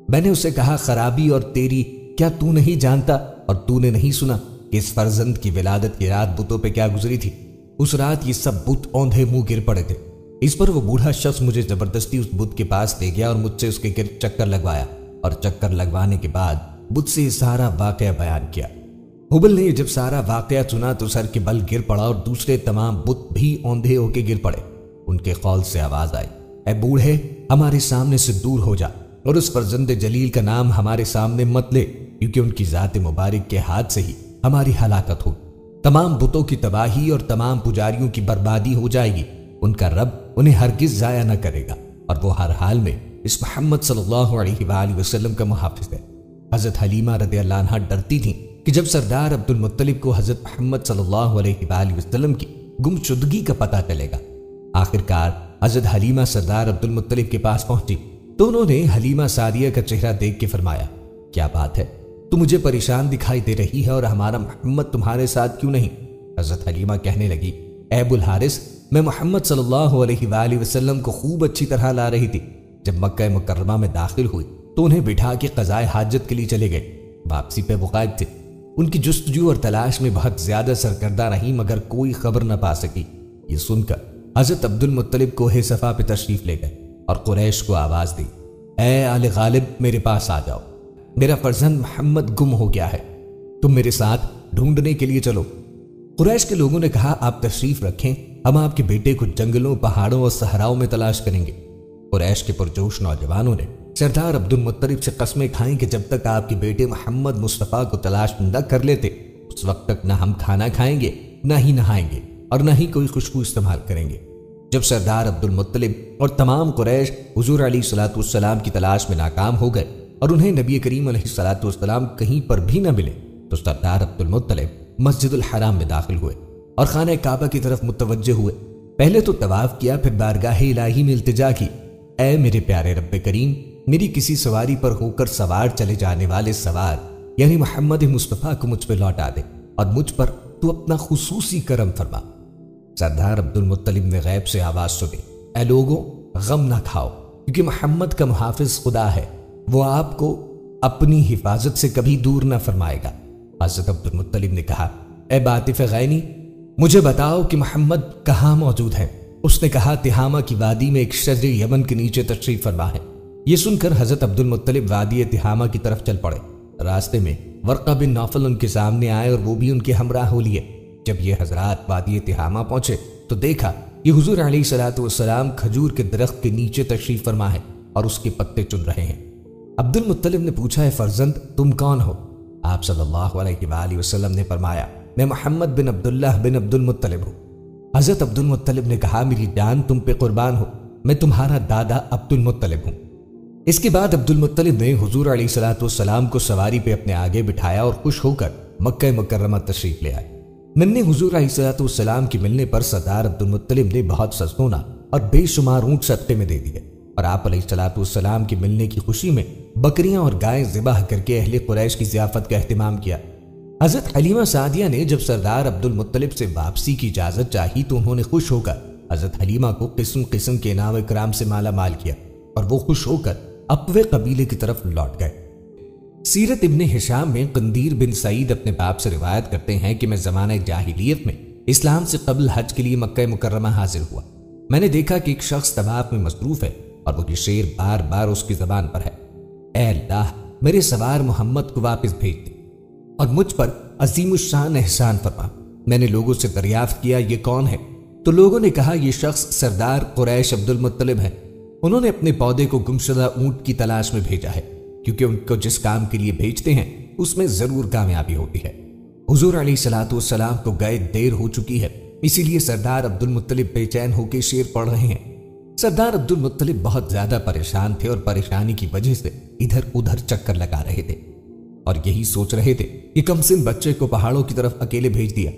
میں نے اسے کہا، خرابی اور تیری، کیا تو نہیں جانتا اور تو نے نہیں سنا کہ اس فرزند کی ولادت کی رات بتوں پہ کیا گزری تھی؟ اس رات یہ سب بت اوندھے منہ گر پڑے تھے۔ اس پر وہ بوڑھا شخص مجھے زبردستی اس بت کے پاس لے گیا اور مجھ سے اس کے گرد چکر لگوایا، اور چکر لگوانے کے بعد بت سے یہ سارا واقعہ بیان کیا۔ ہبل نے جب سارا واقعہ سنا تو سر کے بل گر پڑا اور دوسرے تمام بت بھی اوندھے ہو کے گر پڑے۔ ان کے قول سے آواز آئی، اے بوڑھے، ہمارے سامنے سے دور ہو جا اور اس فرزند جلیل کا نام ہمارے سامنے مت لے، کیونکہ ان کی ذات مبارک کے ہاتھ سے ہی ہماری ہلاکت ہو۔ تمام بتوں کی تباہی اور تمام پجاریوں کی بربادی ہو جائے گی، ان کا رب انہیں ہرگز ضائع نہ کرے گا، اور وہ ہر حال میں اس محمد صلی اللہ علیہ وآلہ وسلم کا محافظ ہے۔ حضرت حلیمہ رضی اللہ عنہا ڈرتی تھیں کہ جب سردار عبد المطلب کو حضرت محمد صلی اللہ علیہ وآلہ وسلم کی گمشدگی کا پتہ چلے گا۔ آخرکار حضرت حلیمہ سردار عبد المطلب کے پاس پہنچی تو انہوں نے حلیمہ سعدیہ کا چہرہ دیکھ کے فرمایا، کیا بات ہے؟ تو مجھے پریشان دکھائی دے رہی ہے اور ہمارا محمد تمہارے ساتھ کیوں نہیں؟ حضرت حلیمہ کہنے لگی، اے ابو الحارث، میں محمد صلی اللہ علیہ وآلہ وسلم کو خوب اچھی طرح لا رہی تھی۔ جب مکہ مکرمہ میں داخل ہوئی تو انہیں بٹھا کے قضائے حاجت کے لیے چلے گئے۔ واپسی پہ وہ غائب تھے۔ ان کی جستجو اور تلاش میں بہت زیادہ سرگردہ رہی مگر کوئی خبر نہ پا سکی۔ یہ سن کر حضرت عبد المطلب کوہ صفا پہ تشریف لے گئے اور قریش کو آواز دی، اے آل غالب، میرے پاس آ جاؤ، میرا فرزند محمد گم ہو گیا ہے، تم میرے ساتھ ڈھونڈنے کے لیے چلو۔ قریش کے لوگوں نے کہا، آپ تشریف رکھیں، ہم آپ کے بیٹے کو جنگلوں، پہاڑوں اور صحراؤں میں تلاش کریں گے۔ قریش کے پرجوش نوجوانوں نے سردار عبد المطلب سے قسمیں کھائیں کہ جب تک آپ کے بیٹے محمد مصطفیٰ کو تلاش نہ کر لیتے اس وقت تک نہ ہم کھانا کھائیں گے، نہ ہی نہائیں گے، اور نہ ہی کوئی خوشبو استعمال کریں گے۔ جب سردار عبد المطلب اور تمام قریش حضور علیہ الصلوۃ والسلام کی تلاش میں ناکام ہو گئے اور انہیں نبی کریم علیہ الصلوۃ والسلام کہیں پر بھی نہ ملے تو سردار عبد المطلب مسجد الحرام میں داخل ہوئے اور خانہ کعبہ کی طرف متوجہ ہوئے۔ پہلے تو طواف کیا، پھر بارگاہ الہی میں التجا کی، اے میرے پیارے رب کریم، میری کسی سواری پر ہو کر سوار چلے جانے والے سوار یعنی محمد مصطفیٰ کو مجھ پہ لوٹا دے اور مجھ پر تو اپنا خصوصی کرم فرما۔ سردار عبد المطلب نے غیب سے آواز سنی، اے لوگوں، غم نہ کھاؤ، کیونکہ محمد کا محافظ خدا ہے، وہ آپ کو اپنی حفاظت سے کبھی دور نہ فرمائے گا۔ حضرت عبد المطلب نے کہا، اے باطف غینی، مجھے بتاؤ کہ محمد کہاں موجود ہے؟ اس نے کہا، تہامہ کی وادی میں ایک شجر یمن کے نیچے تشریف فرما ہے۔ یہ سن کر حضرت عبد المطلب وادی تہامہ کی طرف چل پڑے۔ راستے میں ورقہ بن نوفل ان کے سامنے آئے اور وہ بھی ان کے ہمراہ ہو لیے۔ جب یہ حضرات وادی تہامہ پہنچے تو دیکھا کہ حضور علیہ الصلوۃ والسلام کھجور کے درخت کے نیچے تشریف فرما ہے اور اس کے پتے چن رہے ہیں۔ عبد المطلب نے پوچھا، اے فرزند، تم کون ہو؟ آپ صلی اللہ علیہ وآلہ وسلم نے فرمایا میں محمد بن عبداللہ بن عبد المطلب ہوں۔ حضرت عبد المطلب نے کہا میری جان تم پہ قربان ہو، میں تمہارا دادا عبد المطلب ہوں۔ اس کے بعد عبد المطلب نے حضور علیہ الصلوۃ والسلام کو سواری پہ اپنے آگے بٹھایا اور خوش ہو کر مکہ مکرمہ تشریف لے آئے۔ ننھے حضور علیہ الصلوۃ والسلام کے ملنے پر سردار عبد المطلب نے بہت سا سونا اور بے شمار اونٹ صدقے میں دے دیے، اور آپ علیہ الصلوۃ والسلام کے ملنے کی خوشی میں بکریاں اور گائیں ذبح کر کے اہل قریش کی ضیافت کا اہتمام کیا۔ حضرت حلیمہ سعدیہ نے جب سردار عبد المطلب سے واپسی کی اجازت چاہی تو انہوں نے خوش ہو کر حضرت حلیمہ کو قسم قسم کے انعام اکرام سے مالا مال کیا، اور وہ خوش ہو کر اپوے قبیلے کی طرف لوٹ گئے۔ سیرت ابن ہشام میں قندیر بن سعید اپنے باپ سے روایت کرتے ہیں کہ میں زمانہ جاہلیت میں اسلام سے قبل حج کے لیے مکہ مکرمہ حاضر ہوا۔ میں نے دیکھا کہ ایک شخص طواف میں مصروف ہے اور وہ یہ شعر بار بار اس کی زبان پر ہے، اے اللہ میرے سوار محمد کو واپس بھیج دے اور مجھ پر عظیم الشان احسان فرما۔ میں نے لوگوں سے دریافت کیا یہ کون ہے؟ تو لوگوں نے کہا یہ شخص سردار قریش عبد المطلب ہے، انہوں نے اپنے پودے کو گمشدہ اونٹ کی تلاش میں بھیجا ہے، کیونکہ ان کو جس کام کے لیے بھیجتے ہیں اس میں ضرور کامیابی ہوتی ہے۔ حضور علیہ الصلوۃ والسلام کو گئے دیر ہو چکی ہے، اسی لیے سردار عبد المطلب بے چین ہو کے شعر پڑھ رہے ہیں۔ سردار عبد المطلب بہت زیادہ پریشان تھے اور پریشانی کی وجہ سے ادھر ادھر چکر لگا رہے تھے، اور یہی سوچ رہے تھے کہ کمسن بچے کو پہاڑوں کی طرف اکیلے بھیج دیا۔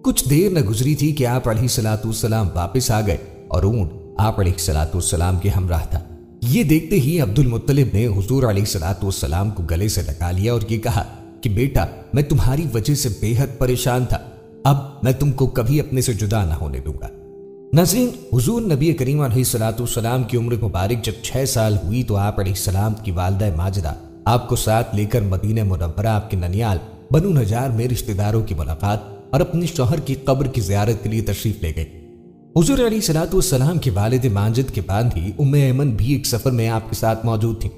کچھ دیر نہ گزری تھی کہ آپ علیہ الصلوۃ والسلام واپس آ گئے اور اونٹ آپ علیہ الصلوۃ والسلام کے ہمراہ تھا۔ یہ دیکھتے ہی عبد المطلب نے حضور علیہ الصلوۃ والسلام کو گلے سے لگا لیا اور یہ کہا کہ بیٹا میں تمہاری وجہ سے بے حد پریشان تھا، اب میں تم کو کبھی اپنے سے جدا نہ ہونے دوں گا۔ ناظرین، حضور نبی کریم علیہ الصلوۃ والسلام کی عمر مبارک جب 6 سال ہوئی تو آپ علیہ السلام کی والدہ ماجدہ آپ کو ساتھ لے کر مدینہ منورہ آپ کے ننیال بنو نجار میں رشتہ داروں کی ملاقات اور اپنے شوہر کی قبر کی زیارت کے لیے تشریف لے گئی۔ حضور علیہ الصلوۃ والسلام کے والد ماجد کے بعد ہی ام ایمن بھی ایک سفر میں آپ کے ساتھ موجود تھیں۔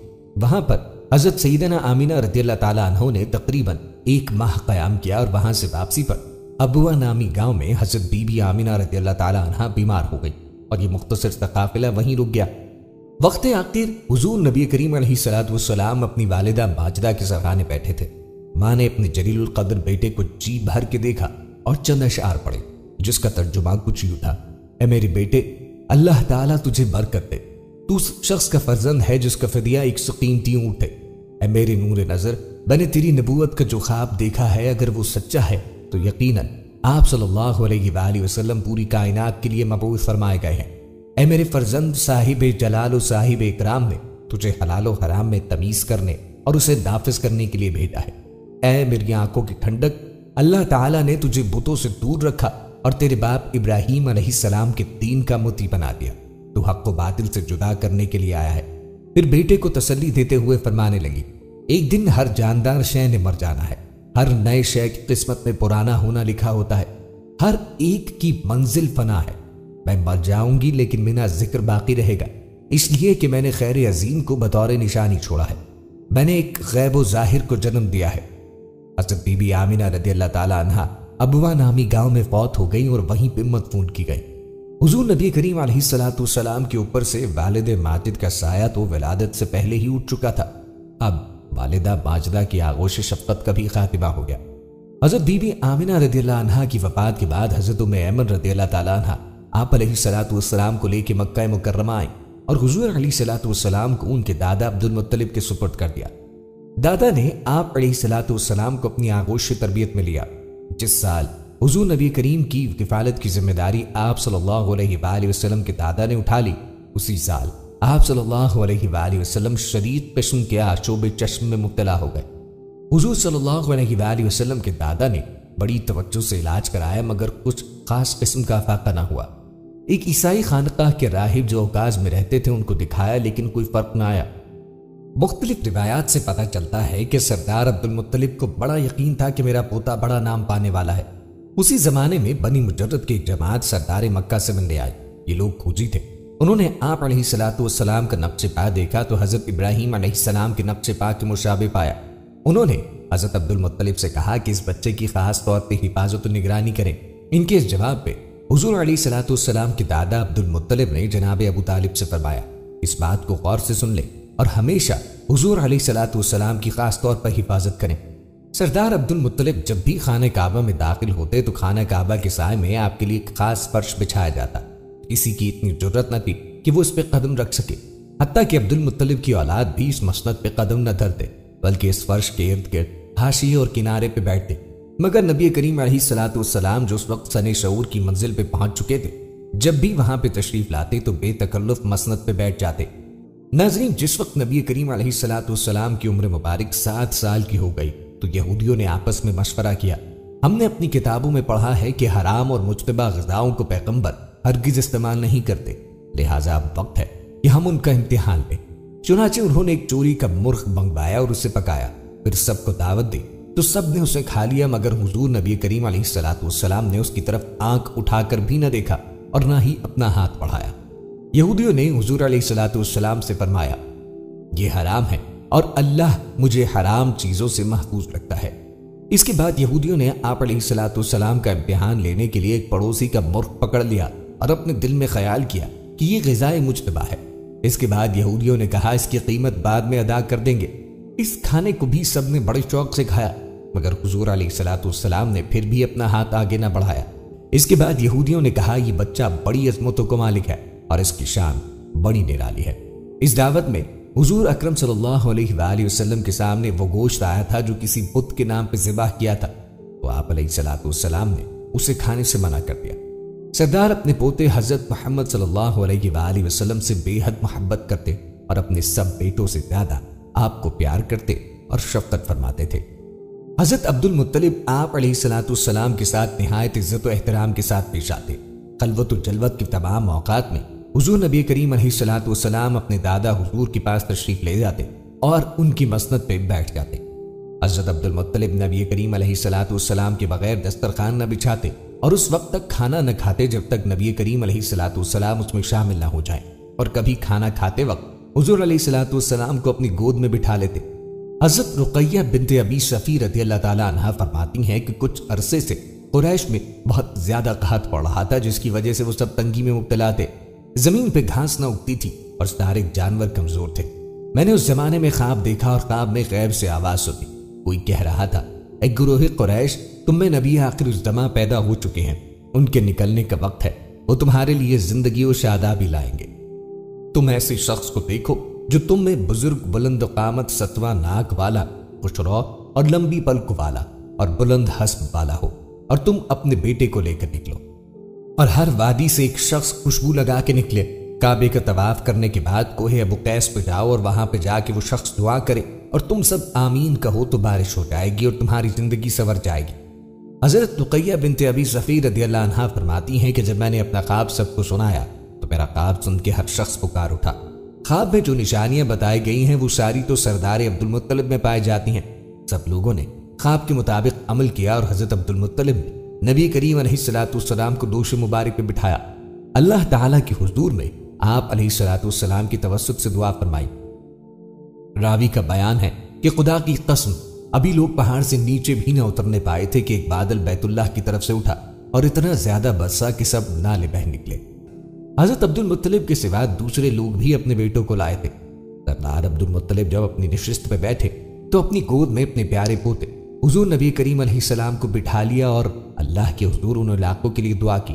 وہاں پر حضرت سیدنا آمینہ رضی اللہ تعالیٰ عنہ نے تقریباً 1 ماہ قیام کیا، اور وہاں سے واپسی پر ابوا نامی گاؤں میں حضرت بی بی آمینہ رضی اللہ تعالیٰ عنہ بیمار ہو گئی اور یہ مختصر سا قافلہ وہیں رک گیا۔ وقت آخر حضور نبی کریم علیہ الصلوۃ والسلام اپنی والدہ ماجدہ کے سرانے بیٹھے تھے۔ ماں نے اپنے جلیل القدر بیٹے کو جی بھر کے دیکھا اور چند اشعار پڑھے، جس کا ترجمہ کچھ یوں تھا، اے میرے بیٹے اللہ تعالیٰ تجھے برکت دے، تو اس شخص کا فرزند ہے جس کا فدیہ 100 قیمتی اونٹ ہے۔ اے میرے نور نظر، میں نے تیری نبوت کا جو خواب دیکھا ہے اگر وہ سچا ہے تو یقیناً آپ صلی اللہ علیہ وآلہ وسلم پوری کائنات کے لیے مبعوث فرمائے گئے ہیں۔ اے میرے فرزند، صاحب جلال و صاحب اکرام نے تجھے حلال و حرام میں تمیز کرنے اور اسے نافذ کرنے کے لیے بھیجا ہے۔ اے میری آنکھوں کی ٹھنڈک، اللہ تعالیٰ نے تجھے بتوں سے دور رکھا اور تیرے باپ ابراہیم علیہ السلام کے دین کا متی بنا دیا، تو حق و باطل سے جدا کرنے کے لیے آیا ہے۔ پھر بیٹے کو تسلی دیتے ہوئے فرمانے لگی، ایک دن ہر جاندار شے نے مر جانا ہے، ہر نئے شے کی قسمت میں پرانا ہونا لکھا ہوتا ہے، ہر ایک کی منزل فنا ہے۔ میں مر جاؤں گی لیکن میرا ذکر باقی رہے گا، اس لیے کہ میں نے خیر عظیم کو بطور نشانی چھوڑا ہے، میں نے ایک غیب و ظاہر کو جنم دیا ہے۔ حضرت بی بی آمینہ رضی اللہ تعالی عنہا ابوا نامی گاؤں میں فوت ہو گئی اور وہیں پہ مدفون کی گئی۔ حضور نبی کریم علیہ الصلوۃ والسلام کے اوپر سے والد ماجد کا سایہ تو ولادت سے پہلے ہی اٹھ چکا تھا، اب والدہ ماجدہ کی آغوش شفقت کا بھی خاتمہ ہو گیا۔ حضرت بی بی آمینہ رضی اللہ عنہا کی وفات کے بعد حضرت ام ایمن رضی اللہ تعالیٰ عنہا آپ علیہ الصلوۃ والسلام کو لے کے مکہ مکرمہ آئیں اور حضور علیہ الصلوۃ والسلام کو ان کے دادا عبد المطلب کے سپرد کر دیا۔ دادا نے آپ علیہ الصلوۃ والسلام کو اپنی آغوش تربیت میں لیا۔ جس سال حضور نبی کریم کی کفالت کی ذمہ داری آپ صلی اللہ علیہ وآلہ وسلم کے دادا نے اٹھا لی، اسی سال آپ صلی اللہ علیہ وآلہ وسلم شدید قسم کے آشوب چشم میں مبتلا ہو گئے۔ حضور صلی اللہ علیہ وآلہ وسلم کے دادا نے بڑی توجہ سے علاج کرایا مگر کچھ خاص قسم کا افاقہ نہ ہوا۔ ایک عیسائی خانقاہ کے راہب جو اوکاز میں رہتے تھے ان کو دکھایا لیکن کوئی فرق نہ آیا۔ مختلف روایات سے پتہ چلتا ہے کہ سردار عبد المطلب کو بڑا یقین تھا کہ میرا پوتا بڑا نام پانے والا ہے۔ اسی زمانے میں بنی مجرد کی ایک جماعت سردار مکہ سے ملنے آئی۔ یہ لوگ کھوجی تھے، انہوں نے آپ علیہ الصلوۃ والسلام کا نقش پا دیکھا تو حضرت ابراہیم علیہ السلام کے نقش پا کے مشابہ پایا۔ انہوں نے حضرت عبد المطلب سے کہا کہ اس بچے کی خاص طور پہ حفاظت و نگرانی کریں۔ ان کے اس جواب پہ حضور علیہ الصلوۃ والسلام کے دادا عبد المطلب نے جناب ابو طالب سے فرمایا، اس بات کو غور سے سن لیں اور ہمیشہ حضور علیہ الصلوۃ والسلام کی خاص طور پر حفاظت کریں۔ سردار عبد المطلب جب بھی خانہ کعبہ میں داخل ہوتے تو خانہ کعبہ کے سائے میں آپ کے لیے ایک خاص فرش بچھایا جاتا۔ کسی کی اتنی جرت نہ تھی کہ وہ اس پہ قدم رکھ سکے، حتیٰ کہ عبد المطلب کی اولاد بھی اس مسند پہ قدم نہ دھرتے بلکہ اس فرش کے ارد گرد حاشیے اور کنارے پہ بیٹھتے۔ مگر نبی کریم علیہ الصلوۃ والسلام جو اس وقت سن شعور کی منزل پہ پہنچ چکے تھے، جب بھی وہاں پہ تشریف لاتے تو بے تکلف مسند پہ بیٹھ جاتے۔ ناظرین، جس وقت نبی کریم علیہ الصلوۃ والسلام کی عمر مبارک 7 سال کی ہو گئی تو یہودیوں نے آپس میں مشورہ کیا، ہم نے اپنی کتابوں میں پڑھا ہے کہ حرام اور مجتبہ غذاؤں کو پیغمبر ہرگز استعمال نہیں کرتے، لہٰذا اب وقت ہے کہ ہم ان کا امتحان لیں۔ چنانچہ انہوں نے ایک چوری کا مرغ منگوایا اور اسے پکایا، پھر سب کو دعوت دی تو سب نے اسے کھا لیا، مگر حضور نبی کریم علیہ الصلوۃ والسلام نے اس کی طرف آنکھ اٹھا کر بھی نہ دیکھا اور نہ ہی اپنا ہاتھ بڑھایا۔ یہودیوں نے حضور علیہ الصلوۃ والسلام سے فرمایا، یہ حرام ہے اور اللہ مجھے حرام چیزوں سے محفوظ رکھتا ہے۔ اس کے بعد یہودیوں نے آپ علیہ الصلوۃ والسلام کا امتحان لینے کے لیے ایک پڑوسی کا مرغ پکڑ لیا اور اپنے دل میں خیال کیا کہ یہ غذائے مجتبہ ہے۔ اس کے بعد یہودیوں نے کہا اس کی قیمت بعد میں ادا کر دیں گے۔ اس کھانے کو بھی سب نے بڑے شوق سے کھایا، مگر حضور علیہ الصلوۃ والسلام نے پھر بھی اپنا ہاتھ آگے نہ بڑھایا۔ اس کے بعد یہودیوں نے کہا یہ بچہ بڑی عظمتوں کو مالک ہے اور اس کی شان بڑی نرالی ہے۔ اس دعوت میں حضور اکرم صلی اللہ علیہ وآلہ وسلم کے سامنے وہ گوشت آیا تھا جو کسی بت کے نام پہ ذبح کیا تھا، تو آپ علیہ الصلوۃ والسلام نے اسے کھانے سے منع کر دیا۔ سردار اپنے پوتے حضرت محمد صلی اللہ علیہ وآلہ وسلم سے بے حد محبت کرتے اور اپنے سب بیٹوں سے زیادہ آپ کو پیار کرتے اور شفقت فرماتے تھے۔ حضرت عبد المطلب آپ علیہ الصلوۃ والسلام کے ساتھ نہایت عزت و احترام کے ساتھ پیش آتے۔ خلوت و جلوت کے تمام اوقات میں حضور نبی کریم علیہ الصلوۃ والسلام اپنے دادا حضور کے پاس تشریف لے جاتے اور ان کی مسند پہ بیٹھ جاتے۔ حضرت عبد المطلب نبی کریم علیہ الصلوۃ والسلام کے بغیر دسترخوان نہ بچھاتے اور اس وقت تک کھانا نہ کھاتے جب تک نبی کریم علیہ الصلوۃ والسلام اس میں شامل نہ ہو جائیں، اور کبھی کھانا کھاتے وقت حضور علیہ الصلوۃ والسلام کو اپنی گود میں بٹھا لیتے۔ حضرت رقیہ بنت ابی شفیع رضی اللہ تعالیٰ عنہا فرماتی ہیں کہ کچھ عرصے سے قریش میں بہت زیادہ قحط پڑ رہا تھا، جس کی وجہ سے وہ سب تنگی میں مبتلا تھے۔ زمین پہ گھاس نہ اگتی تھی اور سارے جانور کمزور تھے۔ میں نے اس زمانے میں خواب دیکھا اور خواب میں غیب سے آواز سنی، کوئی کہہ رہا تھا اے گروہ قریش، تم میں نبی آخر الزماں پیدا ہو چکے ہیں، ان کے نکلنے کا وقت ہے، وہ تمہارے لیے زندگی و شادابی لائیں گے۔ تم ایسے شخص کو دیکھو جو تم میں بزرگ، بلند قامت، ستواں ناک والا، خوشرو اور لمبی پلک والا اور بلند حسب والا ہو، اور تم اپنے بیٹے کو لے کر نکلو، اور ہر وادی سے ایک شخص خوشبو لگا کے نکلے۔ کعبے کا طواف کرنے کے بعد کوہ ابو قیس پہ جاؤ اور وہاں پہ جا کے وہ شخص دعا کرے اور تم سب آمین کہو تو بارش ہو جائے گی اور تمہاری زندگی سنور جائے گی۔ حضرت رقیہ بنت ابی شفیع رضی اللہ عنہا فرماتی ہیں کہ جب میں نے اپنا خواب سب کو سنایا تو میرا خواب سن کے ہر شخص پکار اٹھا۔ خواب میں جو نشانیاں بتائی گئی ہیں وہ ساری تو سردار عبد المطلب میں پائی جاتی ہیں۔ سب لوگوں نے خواب کے مطابق عمل کیا اور حضرت عبد المطلب نے نبی کریم علیہ الصلوۃ والسلام کو دوش مبارک پہ بٹھایا۔ اللہ تعالیٰ کے حضور میں آپ علیہ الصلوۃ والسلام کی توسط سے دعا فرمائی۔ راوی کا بیان ہے کہ خدا کی قسم ابھی لوگ پہاڑ سے نیچے بھی نہ اترنے پائے تھے کہ ایک بادل بیت اللہ کی طرف سے اٹھا اور اتنا زیادہ برسا کہ سب نالے بہہ نکلے۔ حضرت عبد المطلب کے سوا دوسرے لوگ بھی اپنے بیٹوں کو لائے تھے۔ سردار عبد المطلب جب اپنی نشست پہ بیٹھے تو اپنی گود میں اپنے پیارے پوتے حضور نبی کریم علیہ السلام کو بٹھا لیا اور اللہ کے حضور ان علاقوں کے لیے دعا کی۔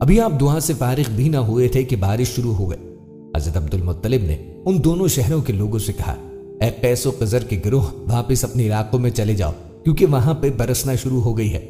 ابھی آپ دعا سے فارغ بھی نہ ہوئے تھے کہ بارش شروع ہو گئی۔ حضرت عبد المطلب نے ان دونوں شہروں کے لوگوں سے کہا اے قیس و قزر کے گروہ، واپس اپنے علاقوں میں چلے جاؤ کیونکہ وہاں پہ برسنا شروع ہو گئی ہے۔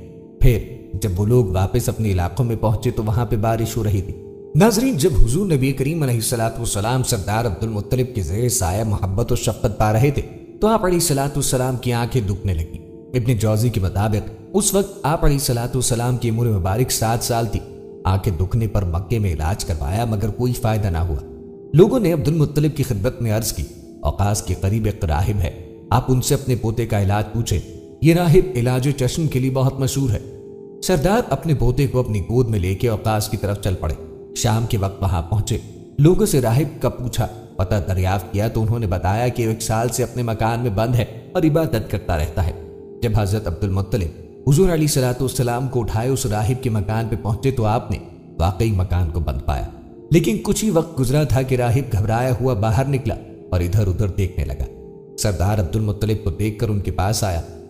پھر جب وہ لوگ واپس اپنے علاقوں میں پہنچے تو وہاں پہ بارش ہو رہی تھی۔ ناظرین، جب حضور نبی کریم علیہ الصلوۃ والسلام سردار عبد المطلب کے زیر سایہ محبت و شفقت پا رہے تھے تو آپ علیہ الصلوۃ والسلام کی آنکھیں دکھنے لگیں۔ ابن جوزی کے مطابق اس وقت آپ علیہ الصلوۃ والسلام کی عمر مبارک 7 سال تھی۔ آنکھیں دکھنے پر مکے میں علاج کروایا مگر کوئی فائدہ نہ ہوا۔ لوگوں نے عبد المطلب کی خدمت میں عرض کی اوقاس کے قریب ایک راہب ہے، آپ ان سے اپنے پوتے کا علاج پوچھیں، یہ راہب علاج چشم کے لیے بہت مشہور ہے۔ سردار اپنے پوتے کو اپنی گود میں لے کے اوقاس کی طرف چل پڑے۔ شام کے وقت وہاں پہنچے، لوگوں سے راہب کا پوچھا، پتہ دریافت کیا تو انہوں نے بتایا کہ 1 سال سے اپنے مکان میں بند ہے اور عبادت کرتا رہتا ہے۔ جب حضرت عبد المطلب حضور علیہ الصلوۃ والسلام کو اٹھائے اس راہب کے مکان پہ پہنچے تو آپ نے واقعی مکان کو بند پایا، لیکن کچھ ہی وقت گزرا تھا کہ راہب گھبرایا ہوا باہر نکلا اور ادھر ادھر دیکھنے لگا۔ سردار عبد المطلب کو دیکھ کر ان کے پاس آیا